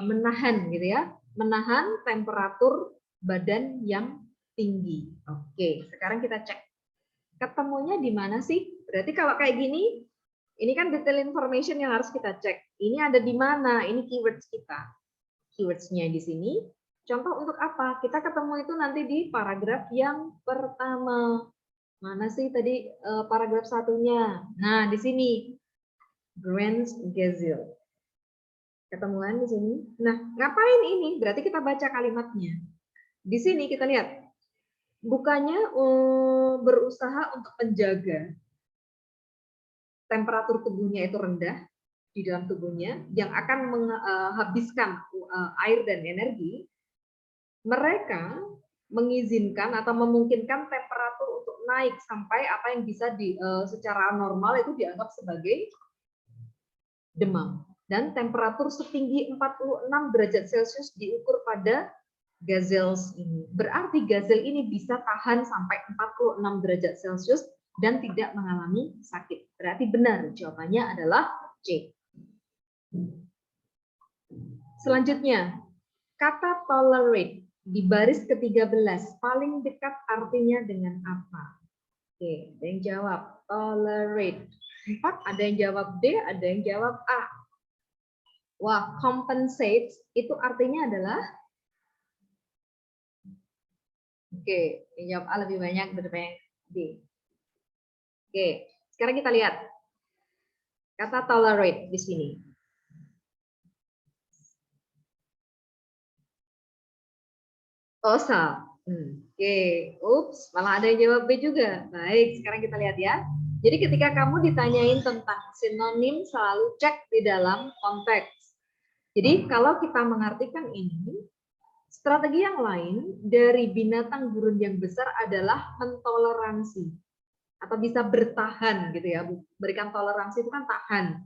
menahan gitu ya. Menahan temperatur badan yang tinggi. Oke, sekarang kita cek. Ketemunya di mana sih? Berarti kalau kayak gini, ini kan detail information yang harus kita cek. Ini ada di mana? Ini keywords kita. Keywords-nya di sini. Contoh untuk apa? Kita ketemu itu nanti di paragraf yang pertama. Mana sih tadi paragraf 1-nya? Nah, di sini. Grand Gazelle. Ketemuan di sini. Nah, ngapain ini? Berarti kita baca kalimatnya. Di sini kita lihat. Bukannya berusaha untuk menjaga temperatur tubuhnya itu rendah di dalam tubuhnya yang akan menghabiskan air dan energi, mereka mengizinkan atau memungkinkan temperatur untuk naik sampai apa yang bisa secara normal itu dianggap sebagai demam, dan temperatur setinggi 46 derajat Celcius diukur pada gazelles ini. Berarti gazelle ini bisa tahan sampai 46 derajat Celcius dan tidak mengalami sakit. Berarti benar, jawabannya adalah C. Selanjutnya, kata tolerate di baris ke-13 paling dekat artinya dengan apa? Oke, ada yang jawab tolerate. 4, ada yang jawab D, ada yang jawab A. Wah, compensate itu artinya adalah, oke, yang jawab A lebih banyak daripada D. Oke, sekarang kita lihat kata tolerate di sini. Oh, salah. Oke, ups, malah ada yang jawab B juga. Baik, sekarang kita lihat ya. Jadi ketika kamu ditanyain tentang sinonim, selalu cek di dalam konteks. Jadi kalau kita mengartikan ini, strategi yang lain dari binatang gurun yang besar adalah mentoleransi atau bisa bertahan gitu ya. Berikan toleransi itu kan tahan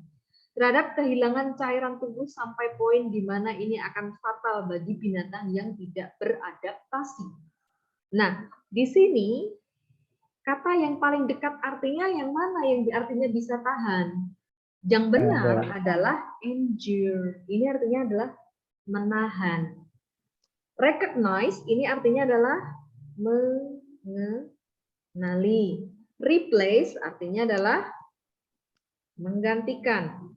terhadap kehilangan cairan tubuh sampai poin di mana ini akan fatal bagi binatang yang tidak beradaptasi. Nah, di sini kata yang paling dekat artinya yang mana yang artinya bisa tahan? Yang benar adalah endure. Ini artinya adalah menahan. Recognize ini artinya adalah mengenali. Replace artinya adalah menggantikan.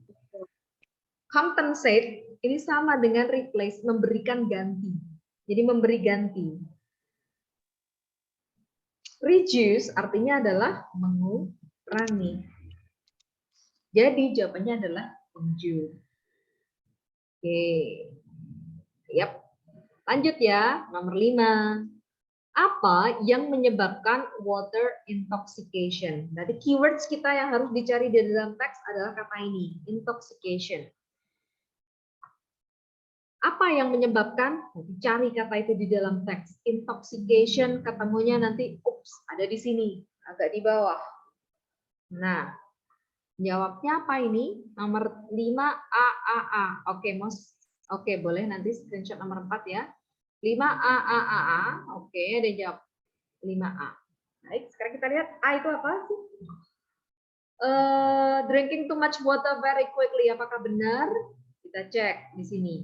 Compensate ini sama dengan replace, memberikan ganti. Jadi memberi ganti. Reduce artinya adalah mengurangi. Jadi jawabannya adalah endure. Oke. Yap. Lanjut ya, nomor 5. Apa yang menyebabkan water intoxication? Jadi keywords kita yang harus dicari di dalam teks adalah kata ini, intoxication. Apa yang menyebabkan? Cari kata itu di dalam teks. Intoxication ketemunya nanti, ups, ada di sini, agak di bawah. Nah, jawabnya apa ini? Nomor 5 A. Oke, Mos. Oke, boleh nanti screenshot nomor 4 ya. 5 A. Oke, ada jawab 5A. Baik, sekarang kita lihat A itu apa sih? Drinking too much water very quickly. Apakah benar? Kita cek di sini.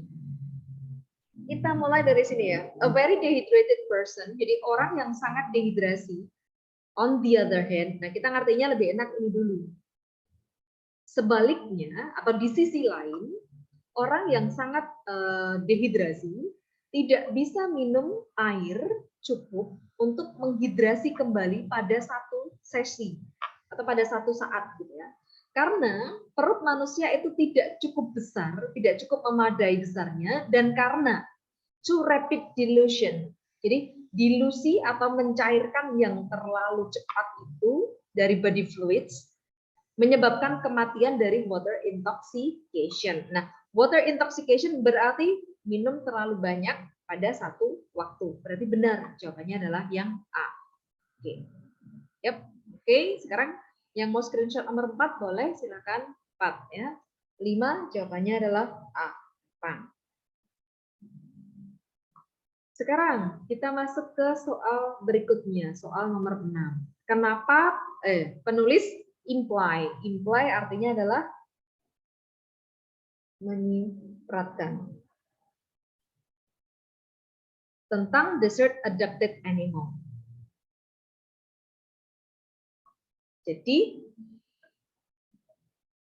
Kita mulai dari sini ya. A very dehydrated person. Jadi orang yang sangat dehidrasi. On the other hand, nah kita ngertinya lebih enak ini dulu. Sebaliknya atau di sisi lain, orang yang sangat dehidrasi tidak bisa minum air cukup untuk menghidrasi kembali pada satu sesi atau pada satu saat gitu ya. Karena perut manusia itu tidak cukup besar, tidak cukup memadai besarnya, dan karena too rapid dilution. Jadi dilusi atau mencairkan yang terlalu cepat itu dari body fluids menyebabkan kematian dari water intoxication. Nah, water intoxication berarti minum terlalu banyak pada satu waktu. Berarti benar, jawabannya adalah yang A. Oke. Yep. Oke, sekarang yang mau screenshot nomor 4 boleh silakan 4 ya. 5 jawabannya adalah A. Pan. Sekarang kita masuk ke soal berikutnya, soal nomor 6. Kenapa penulis imply? Imply artinya adalah menyiratkan tentang desert adapted animal. Jadi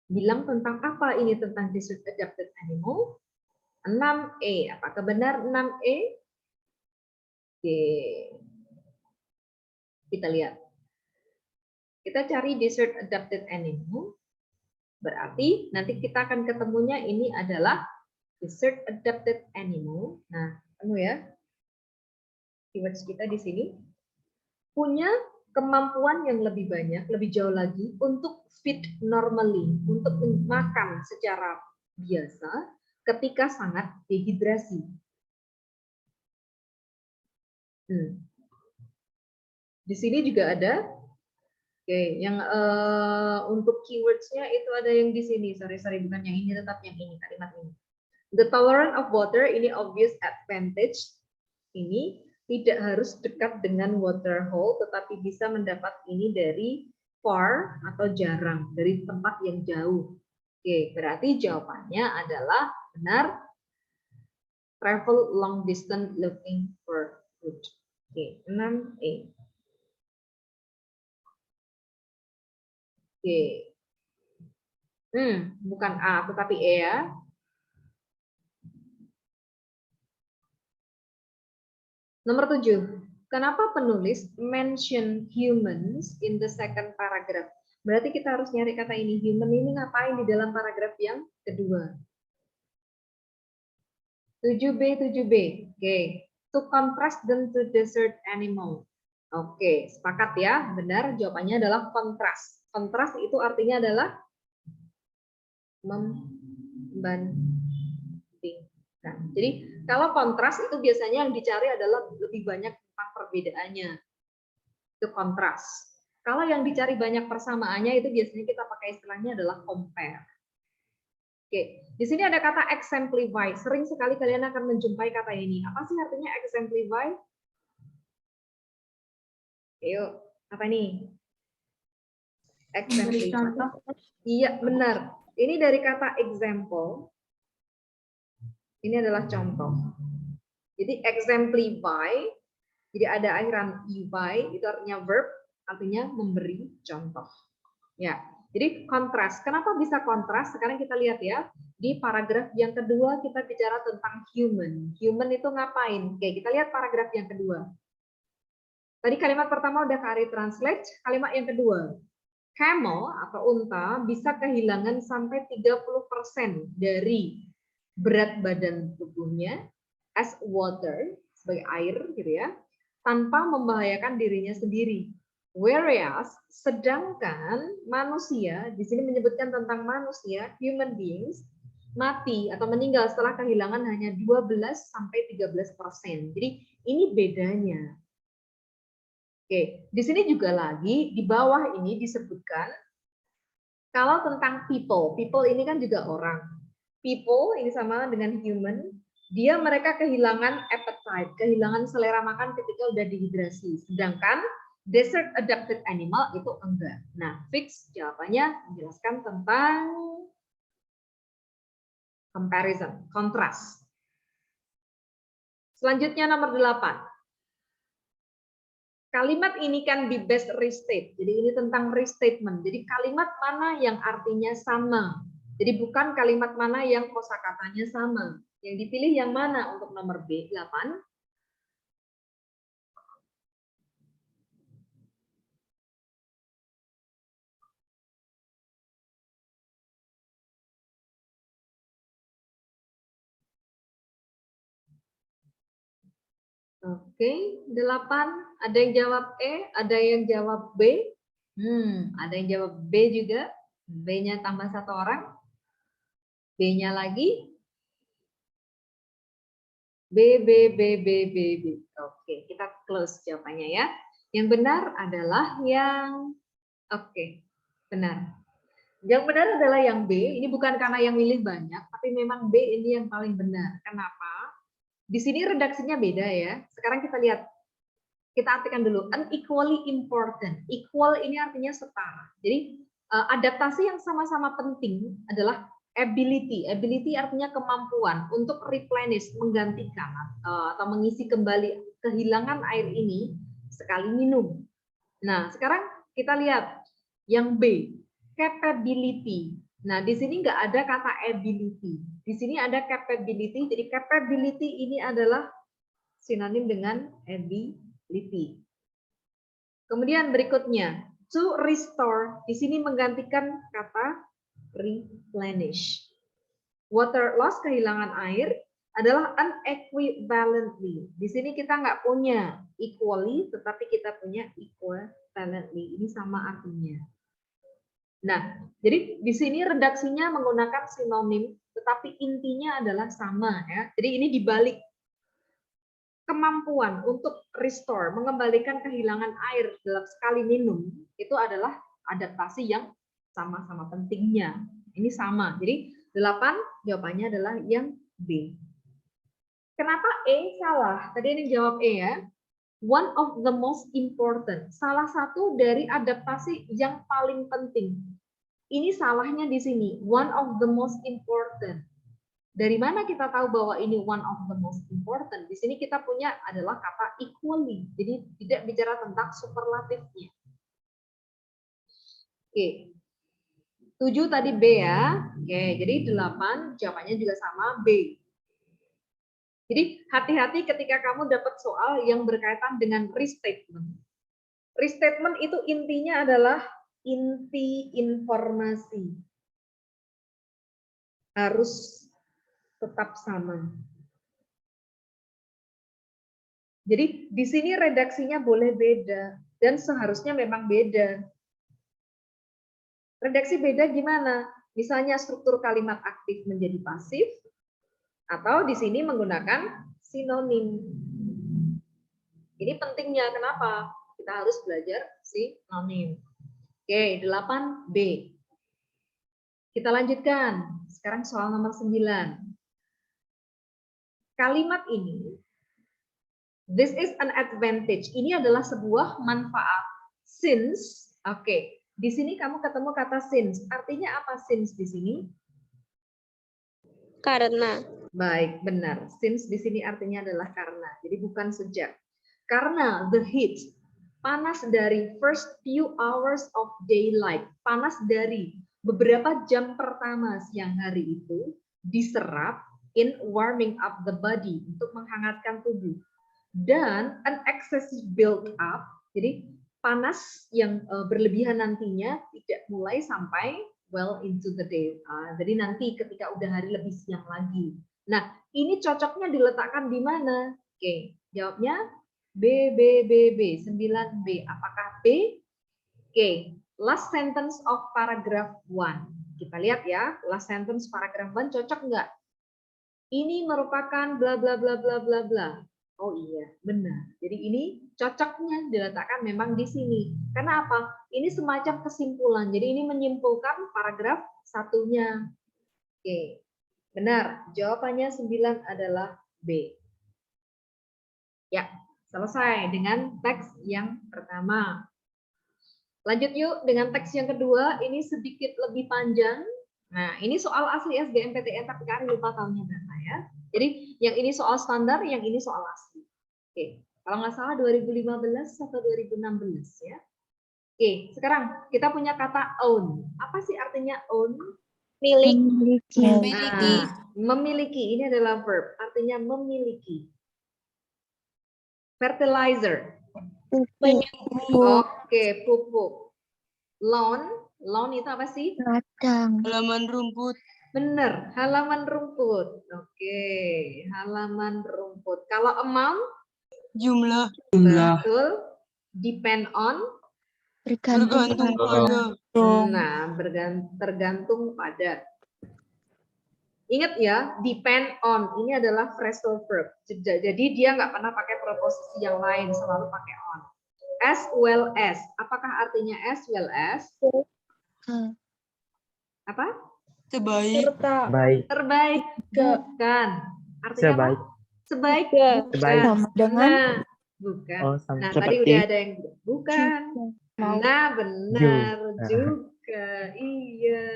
bilang tentang apa ini tentang desert adapted animal? 6E. Apakah benar 6E? Oke. Kita lihat. Kita cari desert adapted animal. Berarti nanti kita akan ketemunya ini adalah desert adapted animal. Nah, ketemu ya. Keywords kita di sini punya kemampuan yang lebih banyak, lebih jauh lagi untuk feed normally, untuk makan secara biasa ketika sangat dehidrasi. Di sini juga ada, oke, yang untuk keywords-nya itu ada yang di sini. Sorry, bukan yang ini, tetap yang ini, kalimat ini. The tolerance of water, ini obvious advantage. ini tidak harus dekat dengan water hole, tetapi bisa mendapat ini dari far atau jarang, dari tempat yang jauh. Oke, berarti jawabannya adalah benar, travel long distance looking for food. Oke, 6E. Oke. Bukan A, tetapi E ya. Nomor 7. Kenapa penulis mention humans in the second paragraph? Berarti kita harus nyari kata ini. Human ini ngapain di dalam paragraf yang kedua? 7B, 7B. Oke. To contrast them to desert animal. Oke, sepakat ya. Benar, jawabannya adalah kontras. Kontras itu artinya adalah membandingkan. Jadi kalau kontras itu biasanya yang dicari adalah lebih banyak tentang perbedaannya. Itu kontras. Kalau yang dicari banyak persamaannya itu biasanya kita pakai istilahnya adalah compare. Oke, di sini ada kata exemplify. Sering sekali kalian akan menjumpai kata ini. Apa sih artinya exemplify? Yuk, apa nih? Exemplify. Iya, benar. Ini dari kata example. Ini adalah contoh. Jadi exemplify, jadi ada akhiran ey, itu artinya verb, artinya memberi contoh. Ya, jadi kontras. Kenapa bisa kontras? Sekarang kita lihat ya. Di paragraf yang kedua kita bicara tentang human. Human itu ngapain? Oke, kita lihat paragraf yang kedua. Tadi kalimat pertama udah Kak Ari translate, kalimat yang kedua. Camel atau unta bisa kehilangan sampai 30% dari berat badan tubuhnya as water, sebagai air gitu ya, tanpa membahayakan dirinya sendiri. Whereas sedangkan manusia, di sini menyebutkan tentang manusia, human beings, mati atau meninggal setelah kehilangan hanya 12 sampai 13%. Jadi ini bedanya. Oke, di sini juga lagi di bawah ini disebutkan kalau tentang people. People ini kan juga orang. People ini sama dengan human, mereka kehilangan appetite, kehilangan selera makan ketika udah dehidrasi. Sedangkan desert adapted animal itu enggak. Nah, fix jawabannya menjelaskan tentang comparison, kontras. Selanjutnya nomor 8. Kalimat ini kan be best restate. Jadi ini tentang restatement. Jadi kalimat mana yang artinya sama. Jadi bukan kalimat mana yang kosakatanya sama. Yang dipilih yang mana untuk nomor B8? Oke, 8. Ada yang jawab E, ada yang jawab B. Ada yang jawab B juga. B-nya tambah 1 orang. B-nya lagi. B, B, B, B, B, B. Oke, kita close jawabannya ya. Yang benar adalah yang benar. Yang benar adalah yang B. Ini bukan karena yang milih banyak, tapi memang B ini yang paling benar. Kenapa? Di sini redaksinya beda ya. Sekarang kita lihat. Kita artikan dulu. Unequally important. Equal ini artinya setara. Jadi adaptasi yang sama-sama penting adalah ability. Ability artinya kemampuan untuk replenish, menggantikan atau mengisi kembali kehilangan air ini sekali minum. Nah, sekarang kita lihat yang B, capability. Nah, di sini nggak ada kata ability. Di sini ada capability. Jadi capability ini adalah sinonim dengan ability. Kemudian berikutnya, to restore. Di sini menggantikan kata replenish. Water loss, kehilangan air, adalah unequivalently. Di sini kita nggak punya equally, tetapi kita punya equivalently. Ini sama artinya. Nah, jadi di sini redaksinya menggunakan sinonim, tetapi intinya adalah sama ya. Jadi ini dibalik. Kemampuan untuk restore, mengembalikan kehilangan air dalam sekali minum, itu adalah adaptasi yang sama-sama pentingnya. Ini sama. Jadi 8 jawabannya adalah yang B. Kenapa E salah? Tadi ini jawab E ya. One of the most important. Salah satu dari adaptasi yang paling penting. Ini salahnya di sini. One of the most important. Dari mana kita tahu bahwa ini one of the most important? Di sini kita punya adalah kata equally. Jadi tidak bicara tentang superlatifnya. Oke. 7 tadi B ya. Oke, jadi 8 jawabannya juga sama B. Jadi hati-hati ketika kamu dapat soal yang berkaitan dengan restatement. Restatement itu intinya adalah inti informasi. Harus tetap sama. Jadi di sini redaksinya boleh beda dan seharusnya memang beda. Redaksi beda gimana? Misalnya struktur kalimat aktif menjadi pasif atau di sini menggunakan sinonim. Ini pentingnya kenapa? Kita harus belajar sinonim. Oke, 8B. Kita lanjutkan. Sekarang soal nomor 9. Kalimat ini, this is an advantage. Ini adalah sebuah manfaat. Since, oke. Di sini kamu ketemu kata since. Artinya apa since di sini? Karena. Baik, benar. Since di sini artinya adalah karena. Jadi bukan sejak. Karena the heat, panas dari first few hours of daylight, panas dari beberapa jam pertama siang hari itu diserap in warming up the body, untuk menghangatkan tubuh. Dan an excessive build up, jadi panas yang berlebihan nantinya tidak mulai sampai well into the day. Jadi nanti ketika udah hari lebih siang lagi. Nah, ini cocoknya diletakkan di mana? Oke, jawabnya B, 9B. Apakah B? Oke, last sentence of paragraph 1. Kita lihat ya, last sentence paragraph 1 cocok nggak? Ini merupakan bla bla bla bla bla bla. Oh iya, benar. Jadi ini cocoknya diletakkan memang di sini. Karena apa? Ini semacam kesimpulan. Jadi ini menyimpulkan paragraf satunya. Oke. Benar, jawabannya 9 adalah B. Ya, selesai dengan teks yang pertama. Lanjut yuk dengan teks yang kedua, ini sedikit lebih panjang. Nah, ini soal asli SBMPTN, tapi kalian lupa tahunnya berapa ya. Jadi yang ini soal standar, yang ini soal asli. Oke, kalau nggak salah 2015 atau 2016 ya. Oke, sekarang kita punya kata own. Apa sih artinya own? Milik. Memiliki. Memiliki, ini adalah verb, artinya memiliki. Fertilizer. Oke, pupuk. Lawn itu apa sih? Halaman rumput. Bener, halaman rumput. Oke, halaman rumput. Kalau amount? Jumlah. Betul. Depend on? Tergantung pada. Nah, tergantung pada. Ingat ya, depend on. Ini adalah phrasal verb. Jadi dia nggak pernah pakai preposisi yang lain, selalu pakai on. As well as. Apakah artinya as well as? Apa? Sebaik. Baik. Terbaik. Bukan. Artinya Sebaik. apa? Sebaik. Sebaik. Nah, bukan. Oh, sama. Nah, tadi Seperti? udah ada yang bukan. Nah, benar juga. Iya.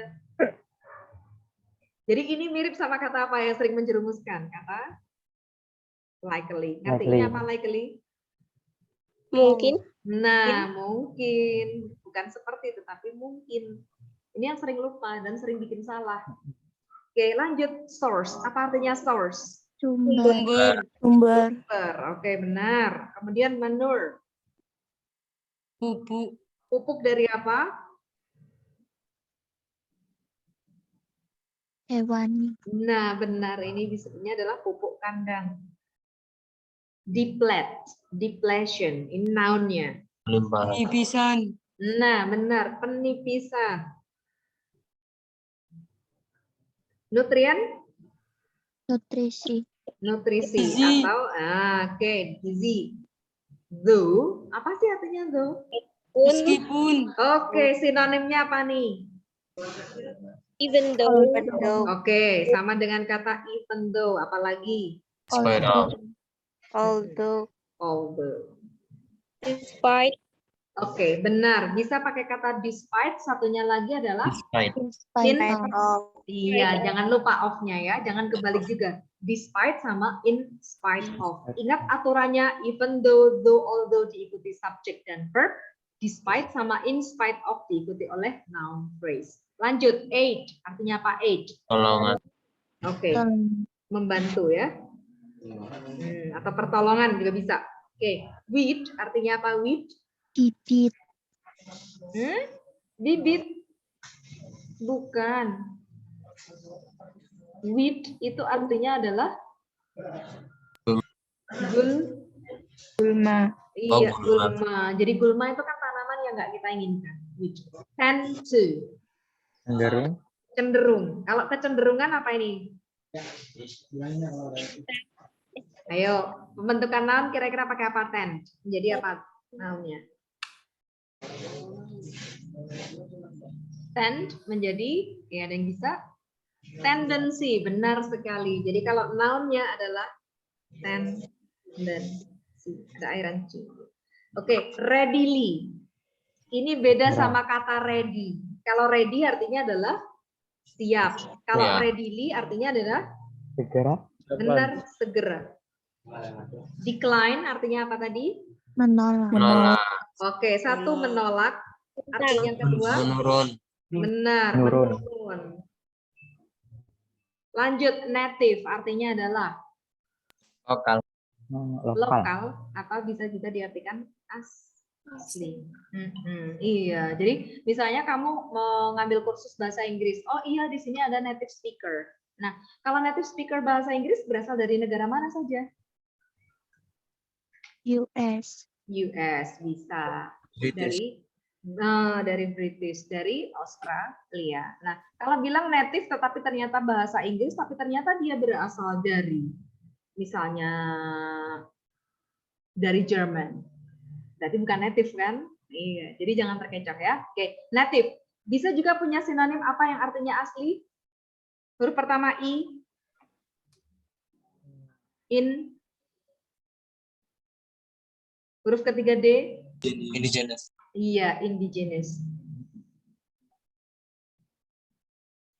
Jadi ini mirip sama kata apa yang sering menjerumuskan? Kata likely. Artinya apa likely? Mungkin. Nah, mungkin. Bukan seperti itu, tapi mungkin. Ini yang sering lupa dan sering bikin salah. Oke, lanjut. Source. Apa artinya source? Sumber. Oke, benar. Kemudian manure. Pupuk. Pupuk dari apa? Hewani. Nah, benar. Ini disebutnya adalah pupuk kandang. Depletion. Ini noun-nya. Penipisan. Nah, benar. Penipisan. Nutrien? Nutrisi. Nutrisi. Gizi. Atau, oke, gizi. Though. Apa sih artinya though? Meskipun. Oke, sinonimnya apa nih? Even though. Oke, sama dengan kata even though. Apalagi? Although. Although. Despite. Oke, benar. Bisa pakai kata despite. Satunya lagi adalah Despite in. of. Iya, jangan lupa of-nya ya. Jangan kebalik juga. Despite sama in spite of. Ingat aturannya even though, although diikuti subject dan verb. Despite sama in spite of diikuti oleh noun phrase. Lanjut, aid. Artinya apa aid? Tolongan. Oke, membantu ya. Atau pertolongan juga bisa. Oke, with artinya apa with? Bibit. Bibit. Bukan. With itu artinya adalah Gulma. Iya, gulma. Jadi gulma itu kan tanaman yang nggak kita inginkan. With. Tend to. Cenderung. Cenderung. Kalau kecenderungan apa ini? Ayo, pembentukan noun kira-kira pakai apa tend? Jadi apa nounnya? Tend menjadi, ya ada yang bisa? Tendency, benar sekali. Jadi kalau nounnya adalah tendency, ada airan C. Oke, readily. Ini beda sama kata ready. Kalau ready artinya adalah siap. Kalau readily artinya adalah Segera. benar segera. Decline artinya apa tadi? Menolak. Oke, satu menolak. Artinya yang kedua? Menurun. Benar, Menurun. menurun. Lanjut, native artinya adalah Lokal. lokal atau bisa juga diartikan asli. Iya, jadi misalnya kamu mau ngambil kursus bahasa Inggris. Oh iya, di sini ada native speaker. Nah, kalau native speaker bahasa Inggris berasal dari negara mana saja? US. US bisa. British. Dari British, dari Australia. Nah, kalau bilang native tetapi ternyata bahasa Inggris, tapi ternyata dia berasal dari, misalnya dari Jerman. Berarti bukan native kan? Iya, jadi jangan terkecoh ya. Oke, native. Bisa juga punya sinonim apa yang artinya asli? Huruf pertama I, in. Huruf ketiga D. Indigenous. Iya, indigenous.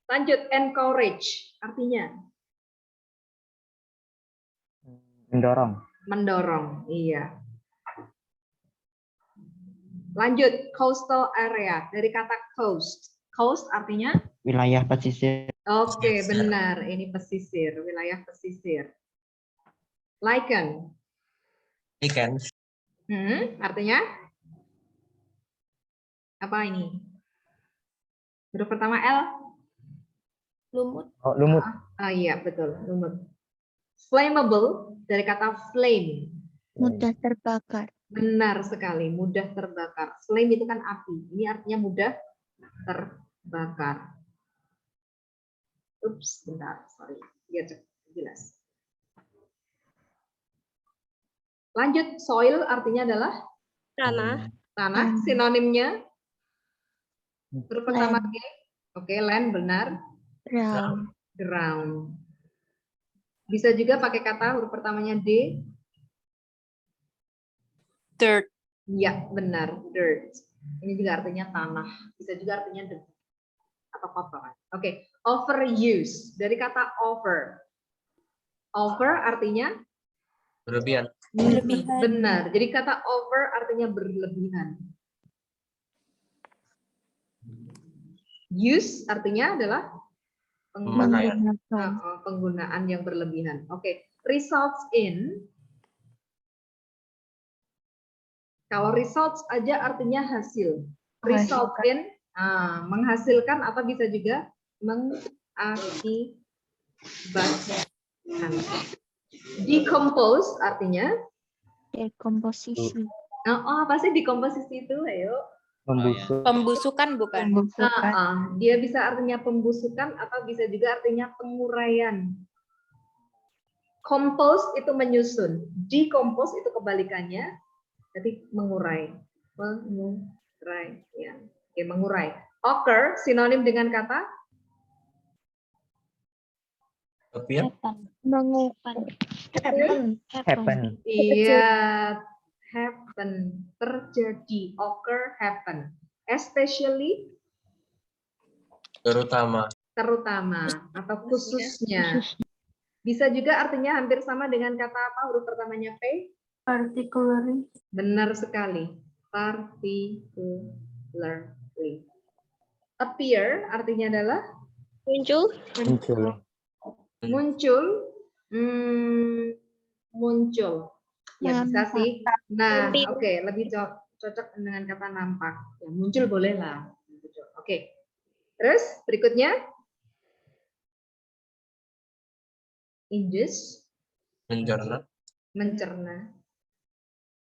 Lanjut, encourage. Artinya? Mendorong. Mendorong, iya. Lanjut, coastal area. Dari kata coast. Coast artinya? Wilayah pesisir. Oke, benar. Ini pesisir, wilayah pesisir. Lichen. Ikan. Artinya? Apa ini? Huruf pertama L? Lumut. Oh, lumut. Iya, betul. Lumut. Flammable, dari kata flame. Mudah terbakar. Benar sekali, mudah terbakar. Flame itu kan api. Ini artinya mudah terbakar. Ups, bentar. Sorry. Biar jelas. Lanjut, soil artinya adalah? Tanah. Sinonimnya? Huruf pertama G. Oke, land benar. Ground. Bisa juga pakai kata huruf pertamanya D. Dirt. Ya, benar. Dirt. Ini juga artinya tanah. Bisa juga artinya debu atau kotoran. Oke, overuse. Dari kata over. Over artinya? Berlebihan. Benar. Jadi kata over artinya berlebihan. Use artinya adalah penggunaan yang berlebihan. Oke, results in. Kalau results aja artinya hasil. Result in menghasilkan atau bisa juga mengakibatkan. Decompose artinya? Dekomposisi. Apa sih dekomposisi itu? Ayo. Membusuk. Pembusukan bukan? Dia bisa artinya pembusukan atau bisa juga artinya penguraian. Compose itu menyusun. Decompose itu kebalikannya. Jadi mengurai. Mengurai. Ya. Oke, mengurai. Occur sinonim dengan kata? Appear. Mengupan. Happen. Iya, happen, terjadi, occur, happen. Especially, Terutama. terutama, atau khususnya. Bisa juga artinya hampir sama dengan kata apa huruf pertamanya P? Particularly. Benar sekali. Particularly. Appear artinya adalah Muncul. Muncul. muncul. Muncul. Ya bisa Nampak. sih. Nah, oke, lebih cocok dengan kata nampak. Ya, muncul boleh lah. Oke. Terus berikutnya ingest, Mencerna. mencerna.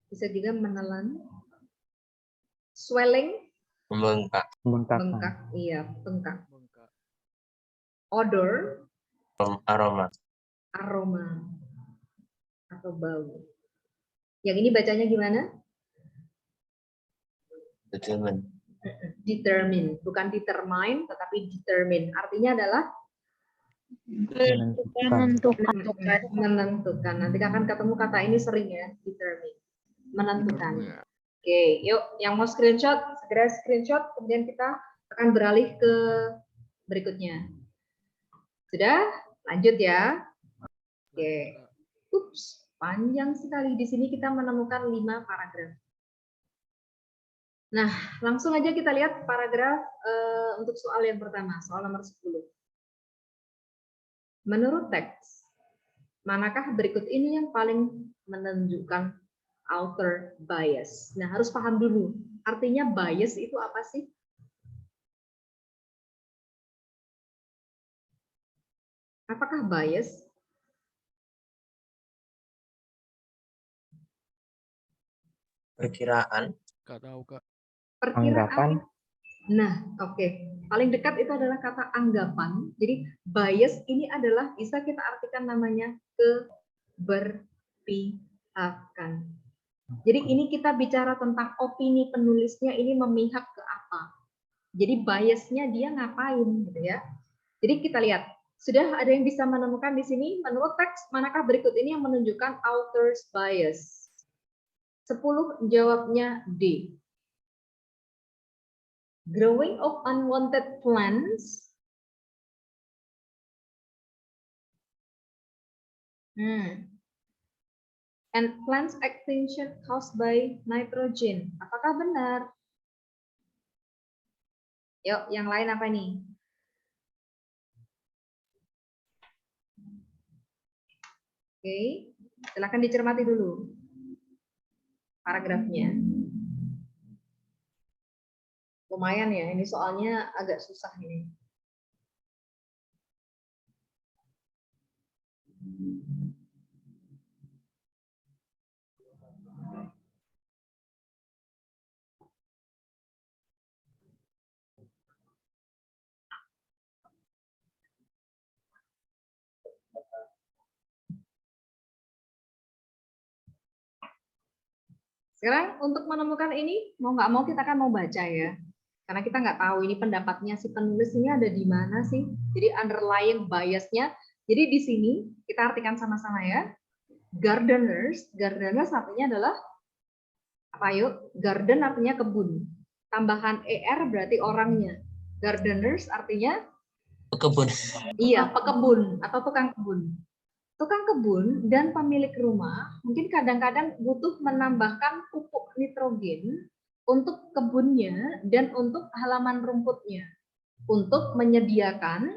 Bisa juga menelan. Swelling, Membengkak. Membengkakkan. bengkak. Iya, bengkak. Odor, Aroma. aroma atau bau. Yang ini bacanya gimana? Determine. Determine, bukan determine, tetapi determine. Artinya adalah Menentukan. menentukan. Nanti akan ketemu kata ini sering ya, determine, menentukan. Oke, yuk yang mau screenshot, segera screenshot, kemudian kita akan beralih ke berikutnya. Sudah? Lanjut ya. Oke. Ups, panjang sekali. Di sini kita menemukan 5 paragraf. Nah, langsung aja kita lihat paragraf untuk soal yang pertama, soal nomor 10. Menurut teks, manakah berikut ini yang paling menunjukkan author bias? Nah, harus paham dulu. Artinya bias itu apa sih? Apakah bias? Perkiraan. Anggapan. Nah, oke. Paling dekat itu adalah kata anggapan. Jadi bias ini adalah bisa kita artikan namanya keberpihakan. Jadi ini kita bicara tentang opini penulisnya ini memihak ke apa. Jadi biasnya dia ngapain gitu ya. Jadi kita lihat, sudah ada yang bisa menemukan di sini menurut teks manakah berikut ini yang menunjukkan author's bias? 10 jawabnya D. Growing of unwanted plants. And plants extinction caused by nitrogen. Apakah benar? Yuk, yang lain apa nih? Oke, silakan dicermati dulu paragrafnya. Lumayan ya, ini soalnya agak susah ini. Sekarang untuk menemukan ini, mau nggak mau kita kan mau baca ya. Karena kita nggak tahu ini pendapatnya si penulis ini ada di mana sih. Jadi underlying biasnya. Jadi di sini kita artikan sama-sama ya. Gardeners artinya adalah apa yuk? Garden artinya kebun. Tambahan er berarti orangnya. Gardeners artinya Pekebun. iya, pekebun atau tukang kebun. Tukang kebun dan pemilik rumah mungkin kadang-kadang butuh menambahkan pupuk nitrogen untuk kebunnya dan untuk halaman rumputnya untuk menyediakan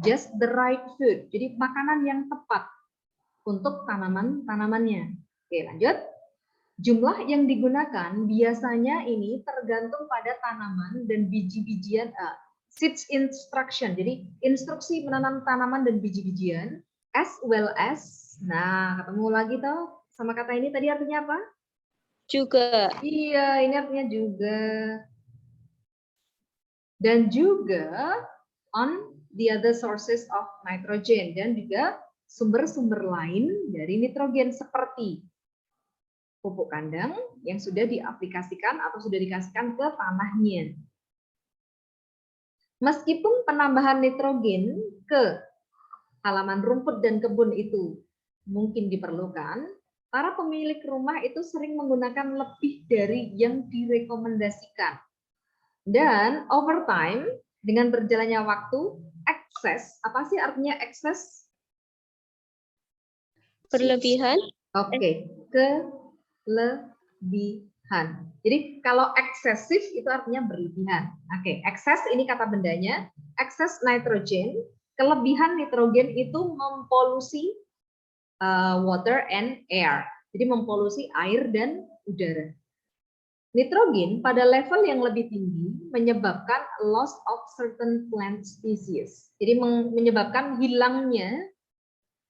just the right food. Jadi makanan yang tepat untuk tanaman-tanamannya. Oke, lanjut. Jumlah yang digunakan biasanya ini tergantung pada tanaman dan biji-bijian, seeds instruction. Jadi instruksi menanam tanaman dan biji-bijian. As well as, nah ketemu lagi toh sama kata ini tadi artinya apa? Juga. Iya, ini artinya juga. Dan juga on the other sources of nitrogen dan juga sumber-sumber lain dari nitrogen seperti pupuk kandang yang sudah diaplikasikan atau sudah dikasihkan ke tanahnya. Meskipun penambahan nitrogen ke halaman rumput dan kebun itu mungkin diperlukan, para pemilik rumah itu sering menggunakan lebih dari yang direkomendasikan. Dan over time, dengan berjalannya waktu, excess, apa sih artinya excess? Berlebihan. Oke, kelebihan. Jadi kalau eksesif itu artinya berlebihan. Oke, excess ini kata bendanya, excess nitrogen, kelebihan nitrogen itu mempolusi water and air. Jadi mempolusi air dan udara. Nitrogen pada level yang lebih tinggi menyebabkan loss of certain plant species. Jadi menyebabkan hilangnya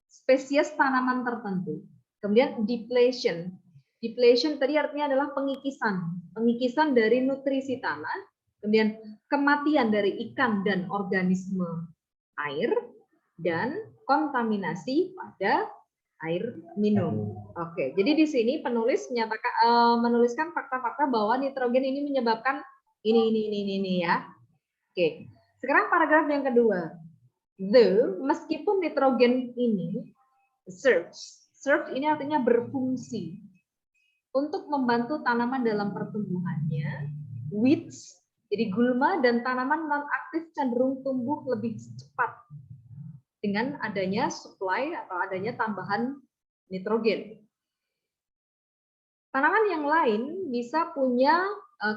spesies tanaman tertentu. Kemudian depletion. Depletion tadi artinya adalah pengikisan. Pengikisan dari nutrisi tanah. Kemudian kematian dari ikan dan organisme air. Dan kontaminasi pada air minum. Oke, jadi di sini penulis menuliskan fakta-fakta bahwa nitrogen ini menyebabkan ini ya. Oke, sekarang paragraf yang kedua. Meskipun nitrogen ini serves ini artinya berfungsi untuk membantu tanaman dalam pertumbuhannya, weeds, jadi gulma dan tanaman non-aktif cenderung tumbuh lebih cepat dengan adanya supply atau adanya tambahan nitrogen. Tanaman yang lain bisa punya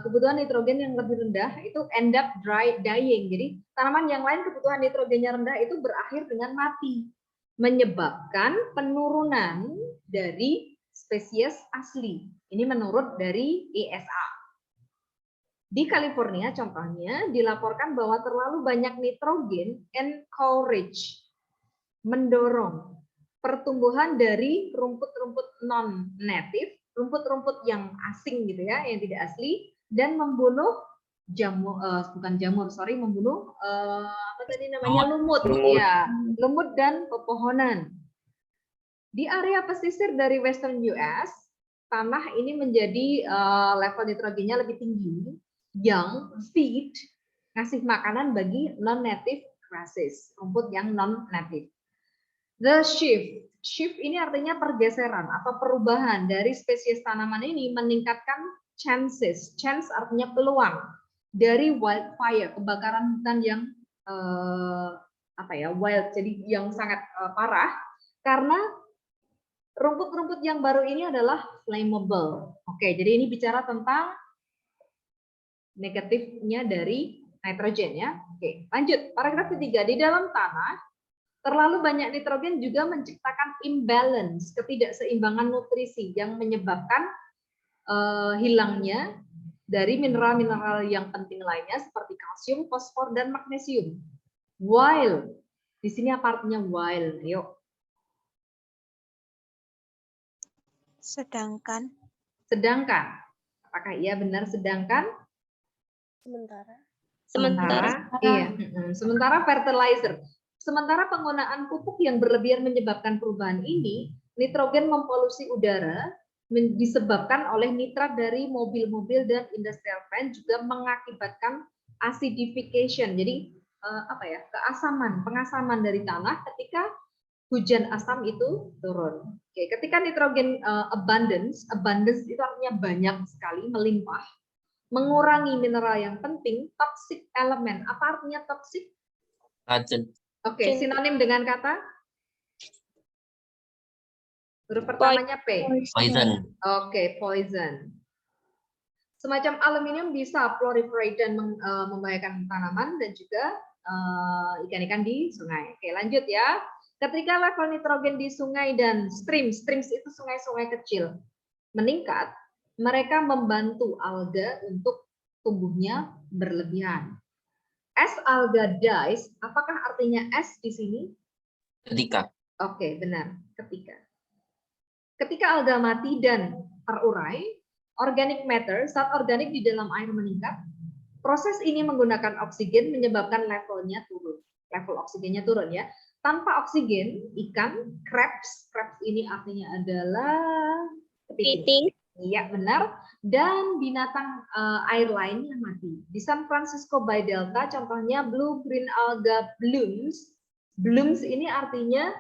kebutuhan nitrogen yang lebih rendah, itu end up dying. Jadi tanaman yang lain kebutuhan nitrogennya rendah itu berakhir dengan mati, menyebabkan penurunan dari spesies asli. Ini menurut dari ESA. Di California contohnya dilaporkan bahwa terlalu banyak nitrogen mendorong pertumbuhan dari rumput-rumput non-native, rumput-rumput yang asing gitu ya, yang tidak asli, dan membunuh membunuh apa tadi namanya lumut ya, lumut dan pepohonan. Di area pesisir dari Western US, tanah ini menjadi level nitrogennya lebih tinggi, yang feed ngasih makanan bagi non-native grasses, rumput yang non-native. The shift ini artinya pergeseran atau perubahan dari spesies tanaman ini meningkatkan chances. Chance artinya peluang dari wildfire, kebakaran hutan yang wild, jadi yang sangat parah, karena rumput-rumput yang baru ini adalah flammable. Oke, jadi ini bicara tentang negatifnya dari nitrogen ya. Oke, lanjut. Paragraf ketiga, di dalam tanah terlalu banyak nitrogen juga menciptakan imbalance, ketidakseimbangan nutrisi yang menyebabkan hilangnya dari mineral-mineral yang penting lainnya seperti kalsium, fosfor, dan magnesium. While, di sini apa artinya while? Yuk. Sedangkan. Sedangkan. Apakah iya benar sedangkan? Sementara. Iya. Sementara fertilizer. Sementara penggunaan pupuk yang berlebihan menyebabkan perubahan ini, nitrogen mempolusi udara disebabkan oleh nitrat dari mobil-mobil dan industrial plant juga mengakibatkan acidification. Jadi pengasaman dari tanah ketika hujan asam itu turun. Oke, ketika nitrogen abundance itu artinya banyak sekali, melimpah, mengurangi mineral yang penting, toxic element. Apa artinya toxic? Racun. Oke, sinonim dengan kata? Huruf pertamanya P. Poison. Oke, poison. Semacam aluminium bisa proliferate dan membahayakan tanaman dan juga ikan-ikan di sungai. Oke, lanjut ya. Ketika level nitrogen di sungai dan streams itu sungai-sungai kecil, meningkat, mereka membantu alga untuk tumbuhnya berlebihan. As alga dies, apakah artinya as di sini? Ketika. Oke, benar. Ketika alga mati dan terurai, organic matter, zat organik di dalam air meningkat. Proses ini menggunakan oksigen menyebabkan levelnya turun. Level oksigennya turun ya. Tanpa oksigen, ikan, crabs ini artinya adalah Kepiting. Iya, benar. Dan binatang air lainnya mati. Di San Francisco Bay Delta, contohnya blue-green alga blooms Blooms ini artinya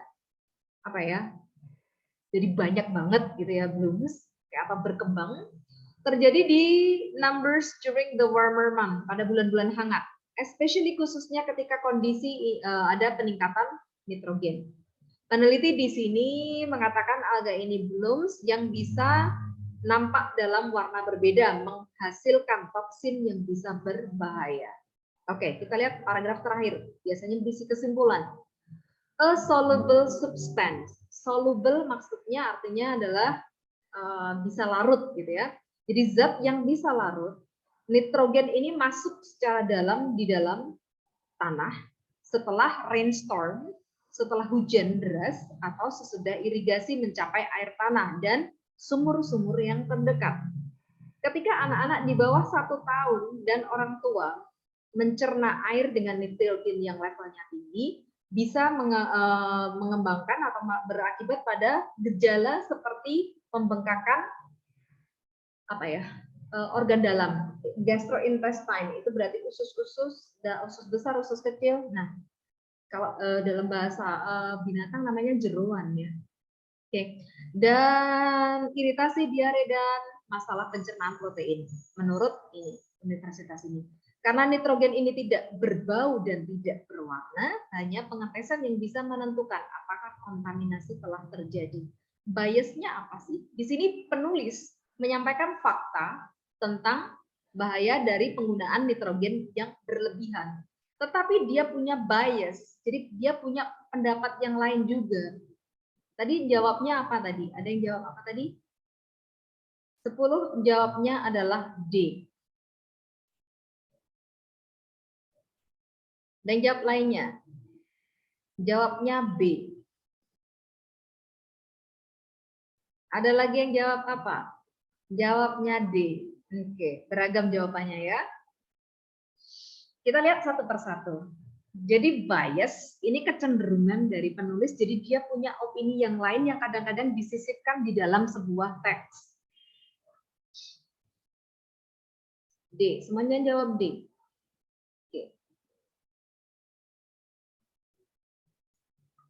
apa ya? Jadi banyak banget gitu ya, blooms. Kayak apa, berkembang. Terjadi di numbers during the warmer month, pada bulan-bulan hangat. Especially khususnya ketika kondisi ada peningkatan nitrogen. Peneliti di sini mengatakan alga ini blooms yang bisa nampak dalam warna berbeda, menghasilkan toksin yang bisa berbahaya. Oke, kita lihat paragraf terakhir. Biasanya berisi kesimpulan. A soluble substance. Soluble maksudnya artinya adalah bisa larut gitu ya. Jadi zat yang bisa larut. Nitrogen ini masuk secara dalam di dalam tanah setelah rainstorm, setelah hujan deras atau sesudah irigasi mencapai air tanah dan sumur-sumur yang terdekat. Ketika anak-anak di bawah 1 tahun dan orang tua mencerna air dengan nitrogen yang levelnya tinggi, bisa mengembangkan atau berakibat pada gejala seperti pembengkakan organ dalam, gastrointestine, itu berarti usus besar, usus kecil. Nah, kalau dalam bahasa binatang namanya jeroan ya. Oke. Dan iritasi, diare, dan masalah pencernaan protein menurut ini universitas ini. Karena nitrogen ini tidak berbau dan tidak berwarna, hanya pengetesan yang bisa menentukan apakah kontaminasi telah terjadi. Biasnya apa sih? Di sini penulis menyampaikan fakta tentang bahaya dari penggunaan nitrogen yang berlebihan. Tetapi dia punya bias, jadi dia punya pendapat yang lain juga. Tadi jawabnya apa tadi? Ada yang jawab apa tadi? 10 jawabnya adalah D. Dan jawab lainnya? Jawabnya B. Ada lagi yang jawab apa? Jawabnya D. Oke, beragam jawabannya ya. Kita lihat satu persatu. Jadi bias, ini kecenderungan dari penulis, jadi dia punya opini yang lain yang kadang-kadang disisipkan di dalam sebuah teks. D, semuanya jawab D. Oke.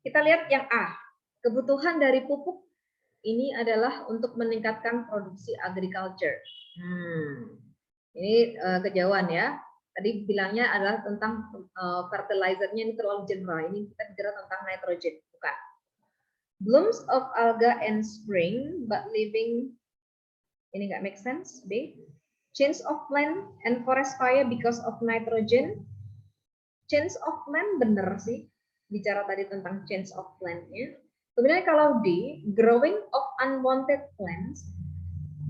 Kita lihat yang A. Kebutuhan dari pupuk ini adalah untuk meningkatkan produksi agriculture. Ini kejauhan ya. Tadi bilangnya adalah tentang fertilizer-nya, ini terlalu general. Ini kita bicara tentang nitrogen, bukan. Blooms of alga and spring, but living, ini nggak make sense. B. Change of land and forest fire because of nitrogen. Change of land bener sih. Bicara tadi tentang change of land-nya. Sebenarnya kalau D, growing of unwanted plants,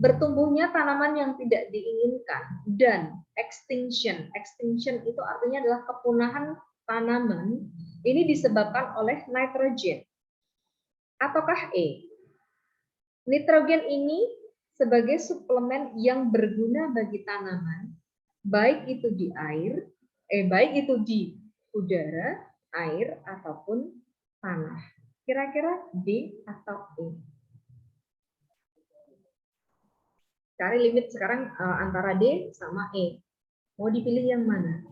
bertumbuhnya tanaman yang tidak diinginkan, dan extinction. Extinction itu artinya adalah kepunahan tanaman. Ini disebabkan oleh nitrogen. Ataukah E? Nitrogen ini sebagai suplemen yang berguna bagi tanaman, baik itu di air, baik itu di udara, air ataupun tanah. Kira-kira D atau E? Cari limit sekarang antara D sama E. Mau dipilih yang mana?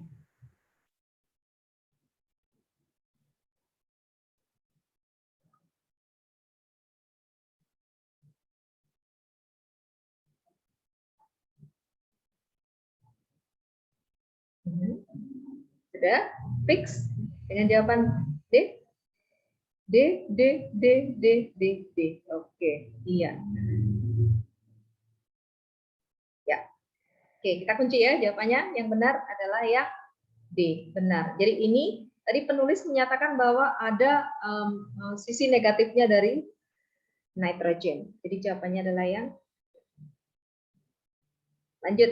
Sudah? Fix? Dengan jawaban D? D, D, D, D, D, D. Oke, iya. Ya. Oke, kita kunci ya jawabannya. Yang benar adalah yang D, benar. Jadi ini tadi penulis menyatakan bahwa ada sisi negatifnya dari nitrogen. Jadi jawabannya adalah yang lanjut.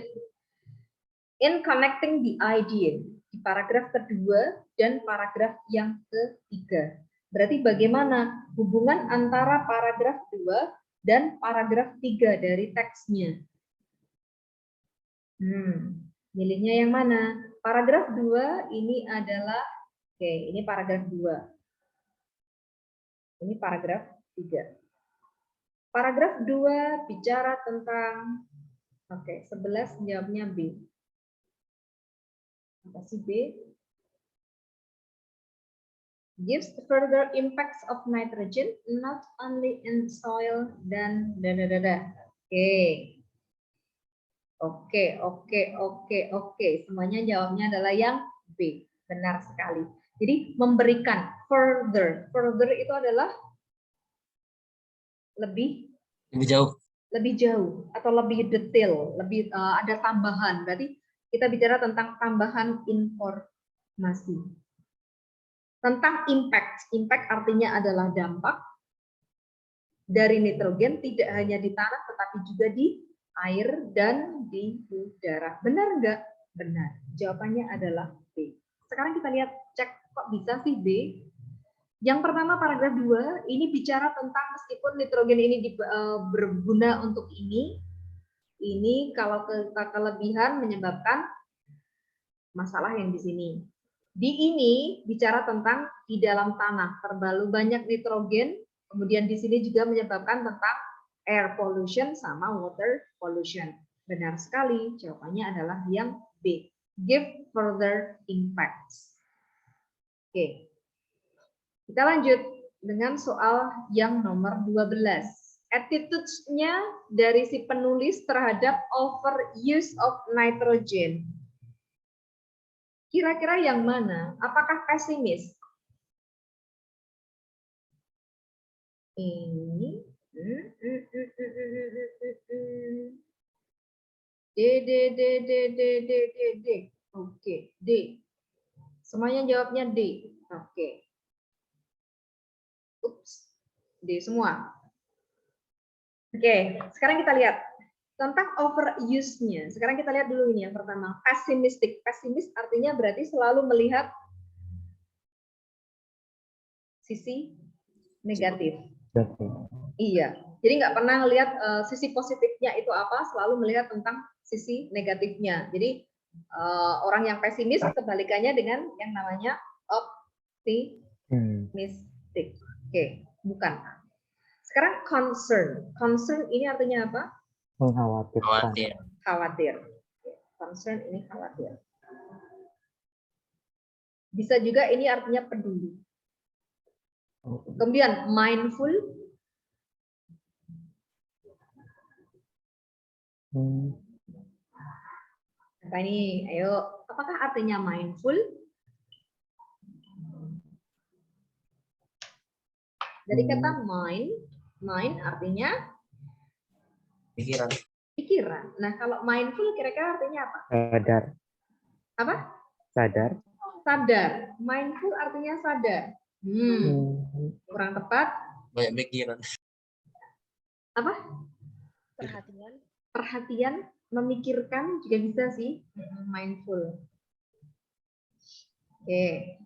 In connecting the idea, di paragraf kedua dan paragraf yang ketiga. Berarti bagaimana hubungan antara paragraf 2 dan paragraf 3 dari teksnya? Milihnya yang mana? Paragraf 2 ini adalah, oke, ini paragraf 2. Ini paragraf 3. Paragraf 2 bicara tentang, 11 jawabnya B. Apa sih B? gives further impacts of nitrogen not only in soil dan da. Oke. Oke. Semuanya jawabnya adalah yang B. Benar sekali. Jadi memberikan further. Further itu adalah lebih Lebih jauh. atau lebih detail, lebih ada tambahan. Berarti kita bicara tentang tambahan informasi. Tentang impact. Impact artinya adalah dampak dari nitrogen tidak hanya di tanah tetapi juga di air dan di udara. Benar enggak? Benar. Jawabannya adalah B. Sekarang kita lihat cek kok bisa sih B. Yang pertama paragraf 2 ini bicara tentang meskipun nitrogen ini berguna untuk ini kalau kelebihan menyebabkan masalah yang di sini. Di ini bicara tentang di dalam tanah terlalu banyak nitrogen, kemudian di sini juga menyebabkan tentang air pollution sama water pollution. Benar sekali, jawabannya adalah yang B. Give further impacts. Oke. Kita lanjut dengan soal yang nomor 12. Attitudes-nya dari si penulis terhadap overuse of nitrogen. Kira-kira yang mana? Apakah pesimis? Ini D. Oke, D. Semuanya jawabnya D. Oke. Ups. D semua. Oke, sekarang kita lihat tentang overuse-nya. Sekarang kita lihat dulu ini yang pertama, pessimistic. Pesimis artinya berarti selalu melihat sisi negatif. Iya, jadi nggak pernah lihat sisi positifnya itu apa, selalu melihat tentang sisi negatifnya. Jadi orang yang pesimis kebalikannya dengan yang namanya optimistic. Oke, bukan. Sekarang concern. Concern ini artinya apa? Mengkhawatirkan. Khawatir. Concern ini khawatir. Bisa juga ini artinya peduli. Kemudian mindful. Apa ini? Ayo, apakah artinya mindful? Dari kata mind artinya Pikiran. pikiran. Nah, kalau mindful kira-kira artinya apa? Sadar. Apa? Sadar. Sadar. Mindful artinya sadar. Kurang tepat. Banyak pikiran. Apa? Perhatian. Perhatian, memikirkan juga bisa sih. Mindful. Oke.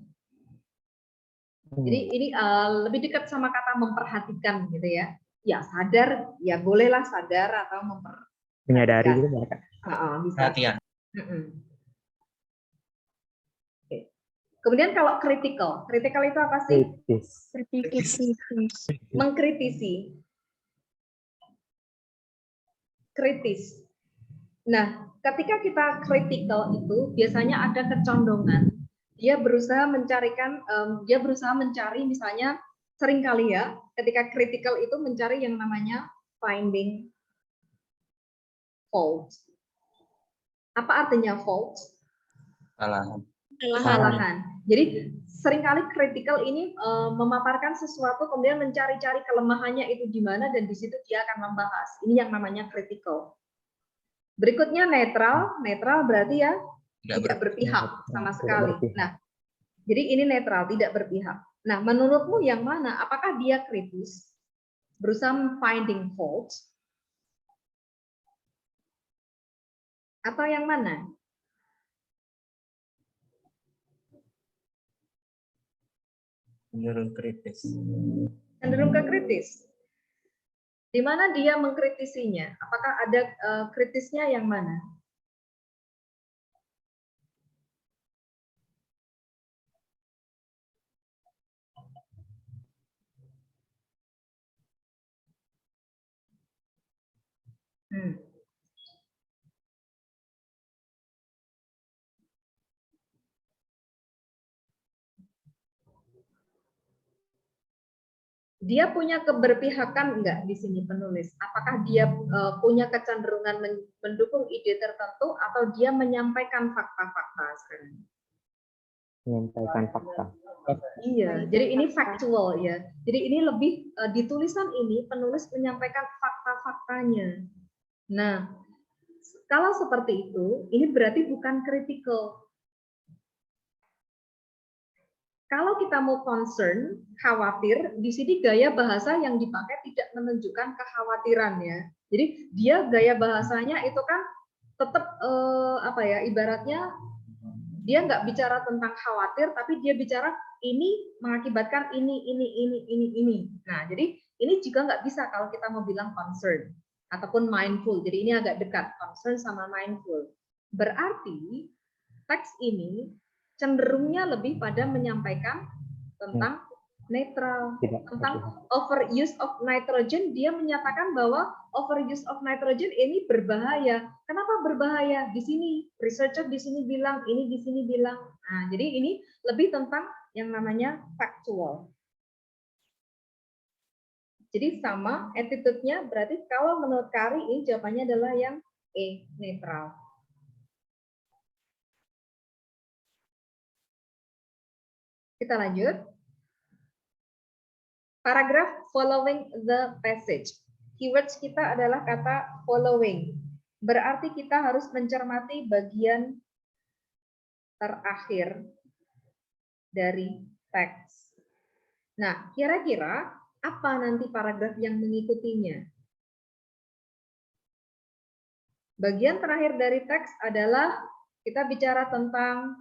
Jadi ini lebih dekat sama kata memperhatikan gitu ya. Ya sadar, ya bolehlah sadar atau Menyadari gitu mereka. bisa. Perhatian. Oke. Kemudian kalau critical itu apa sih? Mengkritisi. Kritis. Nah, ketika kita critical itu biasanya ada kecondongan. Dia berusaha mencari misalnya seringkali ya, ketika critical itu mencari yang namanya finding fault. Apa artinya fault? Kesalahan. Jadi seringkali critical ini memaparkan sesuatu kemudian mencari-cari kelemahannya itu di mana dan di situ dia akan membahas. Ini yang namanya critical. Berikutnya netral. Netral berarti ya tidak berpihak sama sekali. Nah, jadi ini netral, tidak berpihak. Nah, menurutmu yang mana? Apakah dia kritis, berusaha finding fault, atau yang mana? Cenderung kritis. Cenderung ke kritis. Di mana dia mengkritisinya? Apakah ada kritisnya yang mana? Dia punya keberpihakan enggak di sini penulis? Apakah dia punya kecenderungan mendukung ide tertentu atau dia menyampaikan fakta-fakta sekarang? Menyampaikan fakta. Iya, jadi ini factual ya. Jadi ini lebih di tulisan ini penulis menyampaikan fakta-faktanya. Nah, kalau seperti itu, ini berarti bukan critical. Kalau kita mau concern, khawatir, di sini gaya bahasa yang dipakai tidak menunjukkan kekhawatiran ya. Jadi dia gaya bahasanya itu kan tetap apa ya, ibaratnya dia nggak bicara tentang khawatir, tapi dia bicara ini mengakibatkan ini. Nah, jadi ini juga nggak bisa kalau kita mau bilang concern ataupun mindful. Jadi ini agak dekat concern sama mindful. Berarti teks ini cenderungnya lebih pada menyampaikan tentang netral, tentang overuse of nitrogen. Dia menyatakan bahwa overuse of nitrogen ini berbahaya. Kenapa berbahaya? Di sini researcher di sini bilang, ini di sini bilang. Nah, jadi ini lebih tentang yang namanya factual. Jadi sama attitude-nya, berarti kalau menurut Kari ini jawabannya adalah yang E, netral. Kita lanjut. Paragraph following the passage. Keywords kita adalah kata following. Berarti kita harus mencermati bagian terakhir dari teks. Nah, kira-kira apa nanti paragraf yang mengikutinya? Bagian terakhir dari teks adalah kita bicara tentang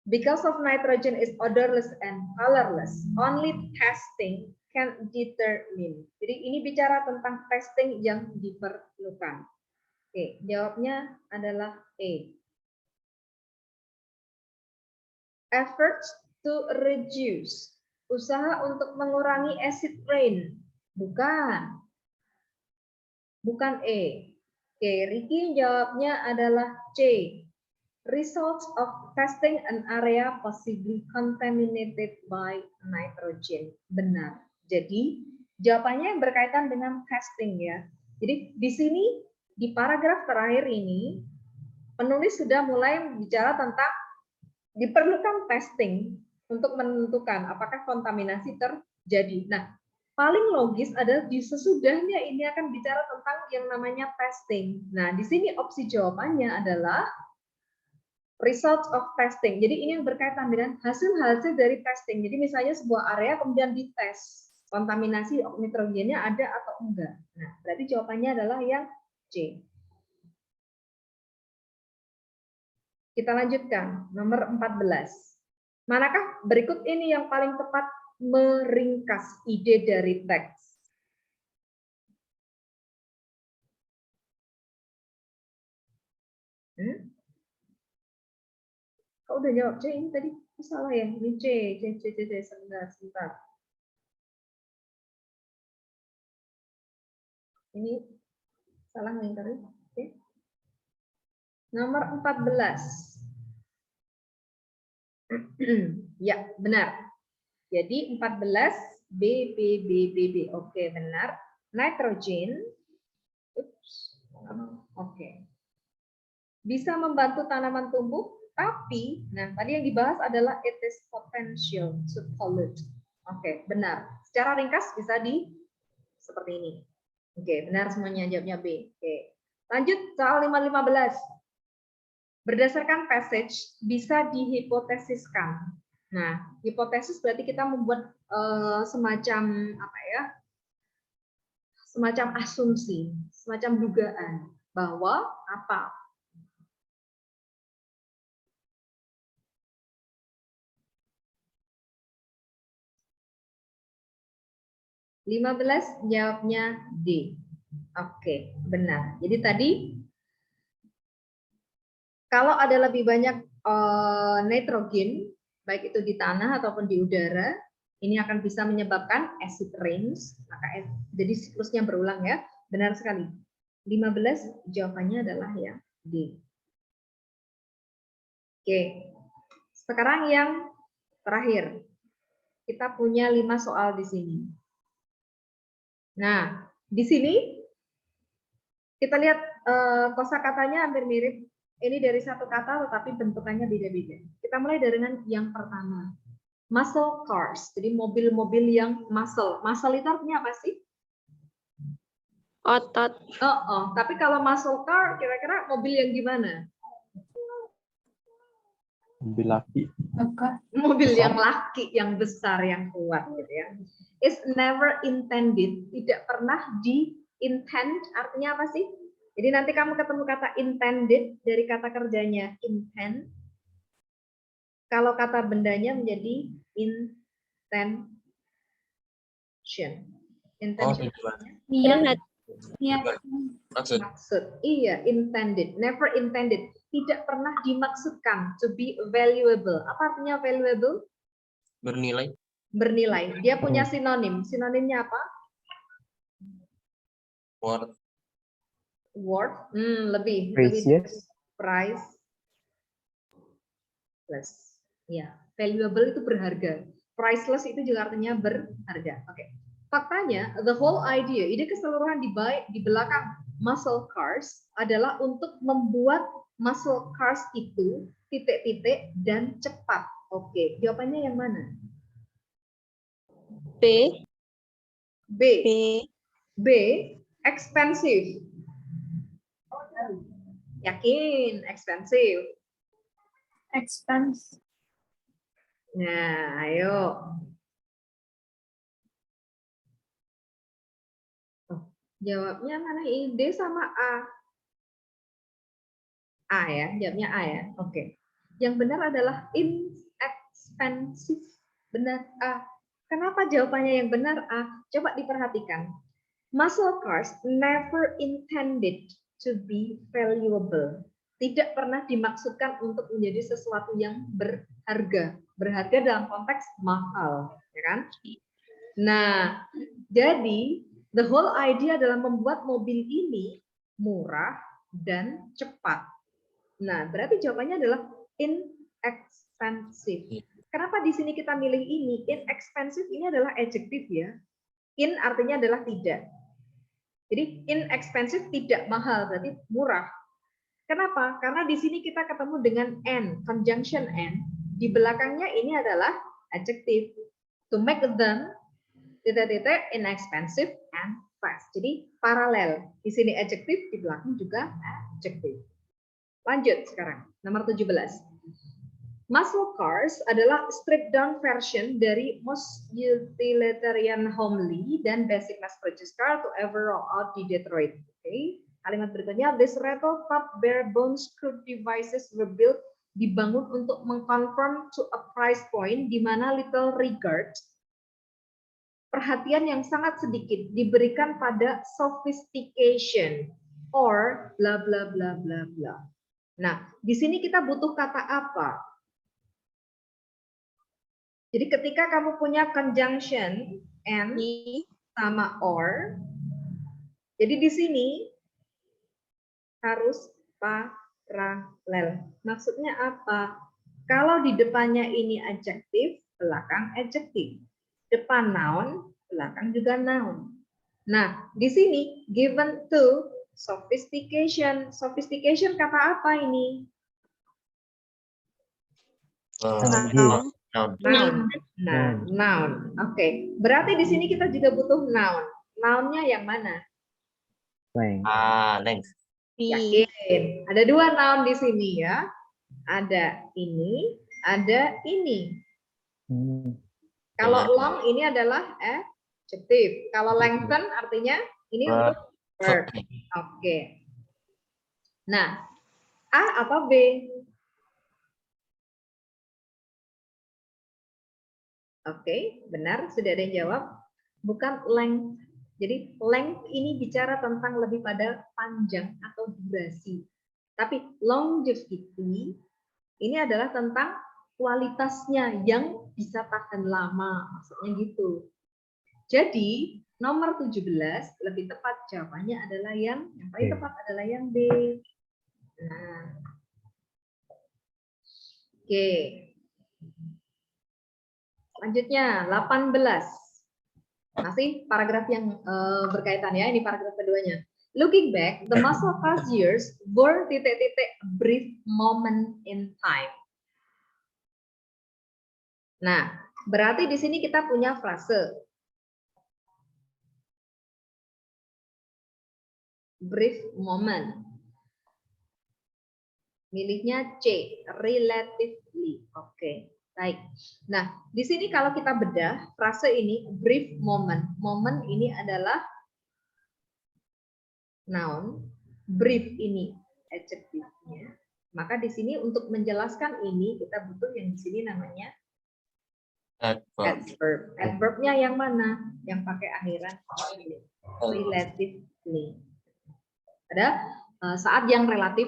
because of nitrogen is odorless and colorless, only testing can determine. Jadi ini bicara tentang testing yang diperlukan. Oke, jawabnya adalah A. Efforts to reduce. Usaha untuk mengurangi acid rain. Bukan. Bukan E. Oke, Ricky jawabnya adalah C. Results of testing an area possibly contaminated by nitrogen. Benar. Jadi jawabannya yang berkaitan dengan testing ya. Jadi di sini di paragraf terakhir ini penulis sudah mulai bicara tentang diperlukan testing untuk menentukan apakah kontaminasi terjadi. Nah, paling logis adalah di sesudahnya ini akan bicara tentang yang namanya testing. Nah, di sini opsi jawabannya adalah results of testing. Jadi ini yang berkaitan dengan hasil-hasil dari testing. Jadi misalnya sebuah area kemudian dites kontaminasi nitrogennya ada atau enggak. Nah, berarti jawabannya adalah yang C. Kita lanjutkan nomor 14. Manakah berikut ini yang paling tepat meringkas ide dari teks? Kau udah jawab C ini tadi? Salah ya? Ini C. Sebentar. Ini salah nih tadi. Oke. Nomor 14. Ya, benar. Jadi 14 B. Oke, benar. Nitrogen. Oke. Bisa membantu tanaman tumbuh, tapi nah tadi yang dibahas adalah it is potential to pollute. Oke, benar. Secara ringkas bisa di seperti ini. Oke, benar semuanya, jawabnya B. Oke. Lanjut soal 515. Berdasarkan passage bisa dihipotesiskan. Nah, hipotesis berarti kita membuat semacam apa ya? Semacam asumsi, semacam dugaan bahwa apa? (15) jawabnya D. Oke, benar. Jadi tadi kalau ada lebih banyak nitrogen, baik itu di tanah ataupun di udara, ini akan bisa menyebabkan acid rains. Maka jadi siklusnya berulang ya. Benar sekali. 15 jawabannya adalah yang D. Oke. Sekarang yang terakhir. Kita punya 5 soal di sini. Nah, di sini kita lihat kosakatanya hampir mirip. Ini dari satu kata tetapi bentukannya beda-beda. Kita mulai dengan yang pertama. Muscle cars. Jadi mobil-mobil yang muscle. Muscle itu artinya apa sih? Otot. Tapi kalau muscle car kira-kira mobil yang gimana? Mobil laki. Mobil yang laki, yang besar, yang kuat gitu ya. Is never intended, tidak pernah di-intend, artinya apa sih? Jadi nanti kamu ketemu kata intended dari kata kerjanya intend. Kalau kata bendanya menjadi intention. Intention. Niat. Maksud. Iya, intended, never intended. Tidak pernah dimaksudkan to be valuable. Apa artinya valuable? Bernilai. Bernilai. Dia punya sinonim. Sinonimnya apa? Worth. Worth. Lebih. Precious. Price. Plus. Ya, valuable itu berharga. Priceless itu juga artinya berharga. Oke. Faktanya, the whole idea, ide keseluruhan di belakang muscle cars adalah untuk membuat muscle cars itu titik-titik dan cepat. Oke, jawabannya yang mana? B. B. B. Expensive. Yakin, expensive. Expense. Nah, ayo. Jawabnya mana? D sama A. A ya, jawabnya A ya. Oke. Yang benar adalah inexpensive. Benar A. Kenapa jawabannya yang benar A? Coba diperhatikan. Muscle cars never intended to be valuable. Tidak pernah dimaksudkan untuk menjadi sesuatu yang berharga. Berharga dalam konteks mahal, ya kan? Nah, jadi the whole idea adalah membuat mobil ini murah dan cepat. Nah, berarti jawabannya adalah inexpensive. Kenapa di sini kita milih ini? Inexpensive ini adalah adjektif ya. In artinya adalah tidak. Jadi inexpensive tidak mahal, berarti murah. Kenapa? Karena di sini kita ketemu dengan and, conjunction and. Di belakangnya ini adalah adjektif. To make them titik-titik inexpensive and fast. Jadi paralel. Di sini adjektif, di belakang juga adjektif. Lanjut sekarang, nomor 17. Muscle cars adalah stripped down version dari most utilitarian homely dan basic mass produced car to ever roll out di Detroit. Okay. Kalimat berikutnya, this rattle top bare bones crude devices were built, dibangun untuk mengconform to a price point di mana little regard, perhatian yang sangat sedikit diberikan pada sophistication or bla bla bla bla bla. Nah, di sini kita butuh kata apa? Jadi ketika kamu punya conjunction and sama or, jadi di sini harus paralel. Maksudnya apa? Kalau di depannya ini adjektif, belakang adjektif. Depan noun, belakang juga noun. Nah, di sini given to sophistication. Sophistication kata apa ini? Noun. Nah, noun. Oke. Berarti di sini kita juga butuh noun. Nounnya yang mana? Length. Yakin. Ada dua noun di sini ya. Ada ini, ada ini. Kalau long ini adalah adjective. Kalau lengthen artinya ini untuk verb. Oke. Nah, A atau B? Oke, benar. Sudah ada yang jawab. Bukan length. Jadi length ini bicara tentang lebih pada panjang atau durasi. Tapi longevity ini adalah tentang kualitasnya yang bisa tahan lama. Maksudnya gitu. Jadi nomor 17 lebih tepat jawabannya adalah yang paling tepat adalah yang B. Nah. Oke. Selanjutnya 18. Masih paragraf yang berkaitan ya, ini paragraf keduanya. Looking back, the muscle cars years were titik-titik brief moment in time. Nah, berarti di sini kita punya frase brief moment. Milihnya C, relatively. Oke, baik. Nah, di sini kalau kita bedah frase ini brief moment. Moment ini adalah noun, brief ini adjektifnya. Maka di sini untuk menjelaskan ini kita butuh yang di sini namanya adverb. Adverbnya yang mana? Yang pakai akhiran relatively. Ada saat yang relatif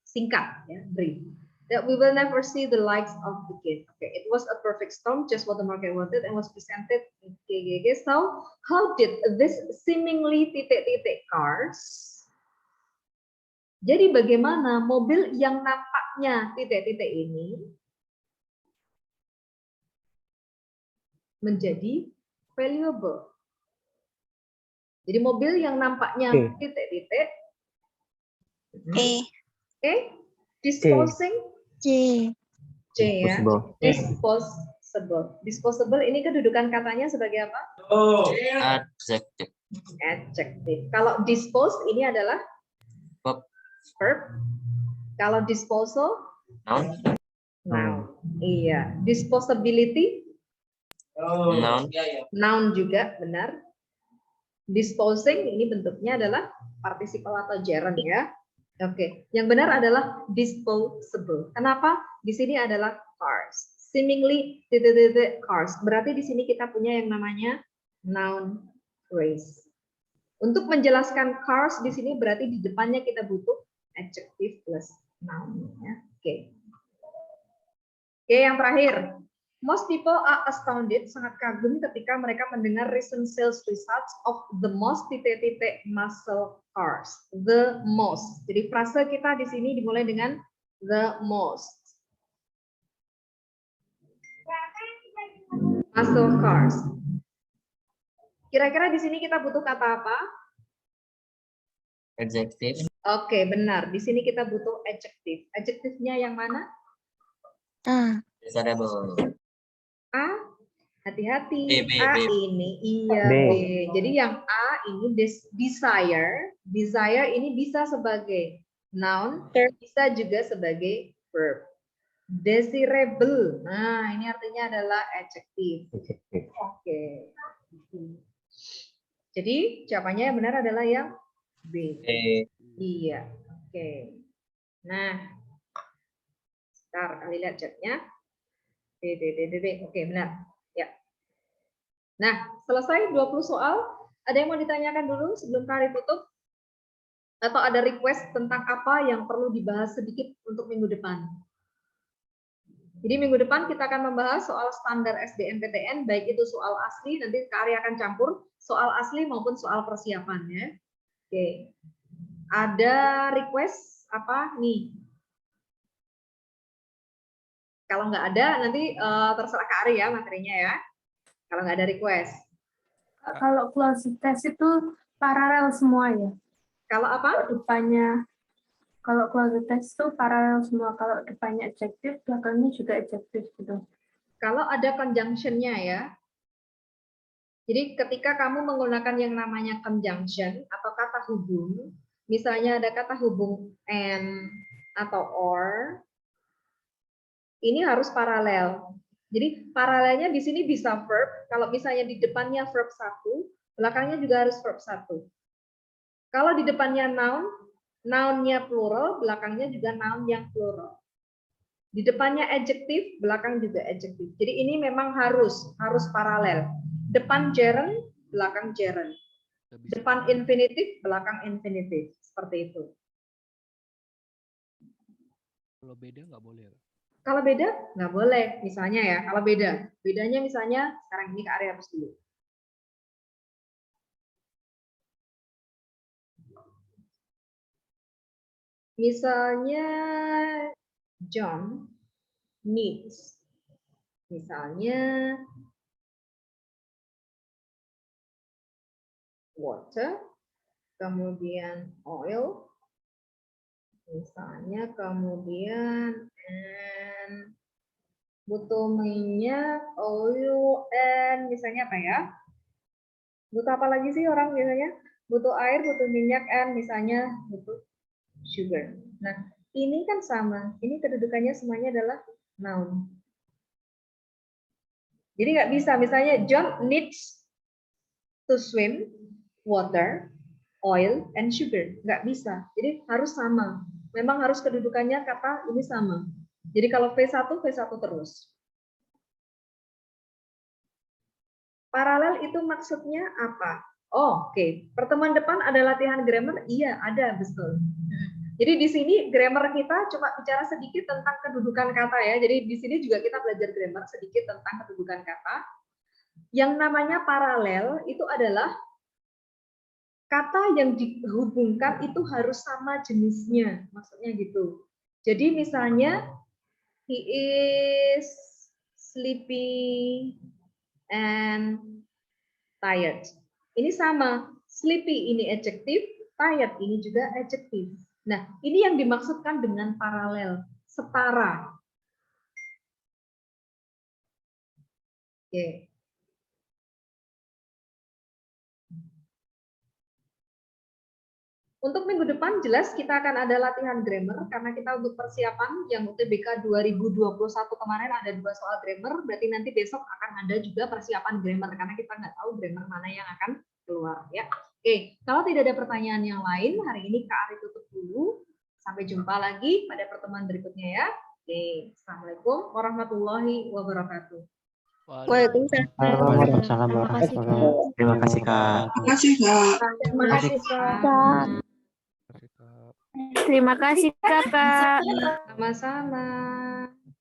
singkat, ya, brief. That we will never see the likes of again. Okay, it was a perfect storm, just what the market wanted, and was presented in GGG. So, how did this seemingly titik-titik cars? Jadi bagaimana mobil yang nampaknya titik-titik ini menjadi valuable? Jadi mobil yang nampaknya titik-titik, disposing, C ya, disposable. Disposable ini kedudukan katanya sebagai apa? Adjective. Adjective. Kalau dispose ini adalah verb. Kalau disposal, noun. Iya. Disposability, noun juga, benar. Disposing ini bentuknya adalah participle atau gerund ya. Oke, yang benar adalah disposable. Kenapa? Di sini adalah cars. Seemingly cars. Berarti di sini kita punya yang namanya noun phrase. Untuk menjelaskan cars di sini berarti di depannya kita butuh adjective plus noun ya. Oke. Oke, yang terakhir. Most people are astounded, sangat kagum ketika mereka mendengar recent sales results of the most titik-titik muscle cars. The most. Jadi frase kita di sini dimulai dengan the most. Muscle cars. Kira-kira di sini kita butuh kata apa? Adjective. Oke, benar. Di sini kita butuh adjective. Adjektifnya yang mana? Desirable. A, hati-hati. B. A ini iya B. B. Jadi yang A ini desire. Desire ini bisa sebagai noun, bisa juga sebagai verb. Desirable. Nah, ini artinya adalah adjective. Oke. Jadi jawabannya yang benar adalah yang B. Iya. Oke. Nah, sebentar kali lihat chatnya. B. Oke, benar. Ya. Nah, selesai 20 soal. Ada yang mau ditanyakan dulu sebelum Kari tutup? Atau ada request tentang apa yang perlu dibahas sedikit untuk minggu depan? Jadi minggu depan kita akan membahas soal standar SBMPTN, baik itu soal asli, nanti Kari akan campur soal asli maupun soal persiapan ya. Oke. Ada request apa nih? Kalau nggak ada, nanti terserah Kak Ari ya materinya ya. Kalau nggak ada request. Kalau closed test itu paralel semua ya? Kalau apa? Depannya, kalau closed test itu paralel semua. Kalau depannya adjektif, belakangnya juga adjektif gitu. Kalau ada conjunction-nya ya. Jadi ketika kamu menggunakan yang namanya conjunction atau kata hubung, misalnya ada kata hubung and atau or, ini harus paralel. Jadi paralelnya di sini bisa verb. Kalau misalnya di depannya verb 1, belakangnya juga harus verb 1. Kalau di depannya noun, nounnya plural, belakangnya juga noun yang plural. Di depannya adjective, belakang juga adjective. Jadi ini memang harus paralel. Depan gerund, belakang gerund. Depan infinitive, belakang infinitive. Seperti itu. Kalau beda nggak boleh. Kalau beda, nggak boleh. Misalnya ya, kalau beda. Bedanya misalnya, sekarang ini ke area harus dulu. Misalnya, John needs. Misalnya, water, kemudian oil, misalnya, kemudian and butuh minyak, oil, and misalnya apa ya? Butuh apa lagi sih orang biasanya? Butuh air, butuh minyak, and misalnya butuh sugar. Nah, ini kan sama. Ini kedudukannya semuanya adalah noun. Jadi nggak bisa, misalnya John needs to swim, water, oil, and sugar. Nggak bisa. Jadi harus sama. Memang harus kedudukannya kata ini sama. Jadi kalau V1 terus. Paralel itu maksudnya apa? Oh, oke. Pertemuan depan ada latihan grammar? Iya, ada, betul. Jadi di sini grammar kita cuma bicara sedikit tentang kedudukan kata ya. Jadi di sini juga kita belajar grammar sedikit tentang kedudukan kata. Yang namanya paralel itu adalah kata yang dihubungkan itu harus sama jenisnya. Maksudnya gitu. Jadi misalnya he is sleepy and tired. Ini sama. Sleepy ini adjektif, tired ini juga adjektif. Nah, ini yang dimaksudkan dengan paralel, setara. Oke. Untuk minggu depan jelas kita akan ada latihan grammar karena kita untuk persiapan yang UTBK 2021 kemarin ada 2 soal grammar, berarti nanti besok akan ada juga persiapan grammar karena kita nggak tahu grammar mana yang akan keluar ya. Oke, kalau tidak ada pertanyaan yang lain hari ini Kak Ari tutup dulu. Sampai jumpa lagi pada pertemuan berikutnya ya. Oke, Assalamualaikum warahmatullahi wabarakatuh. Waalaikumsalam warahmatullahi wabarakatuh. Terima kasih, Kak. Terima kasih Kak. Terima kasih Kakak. Sama-sama.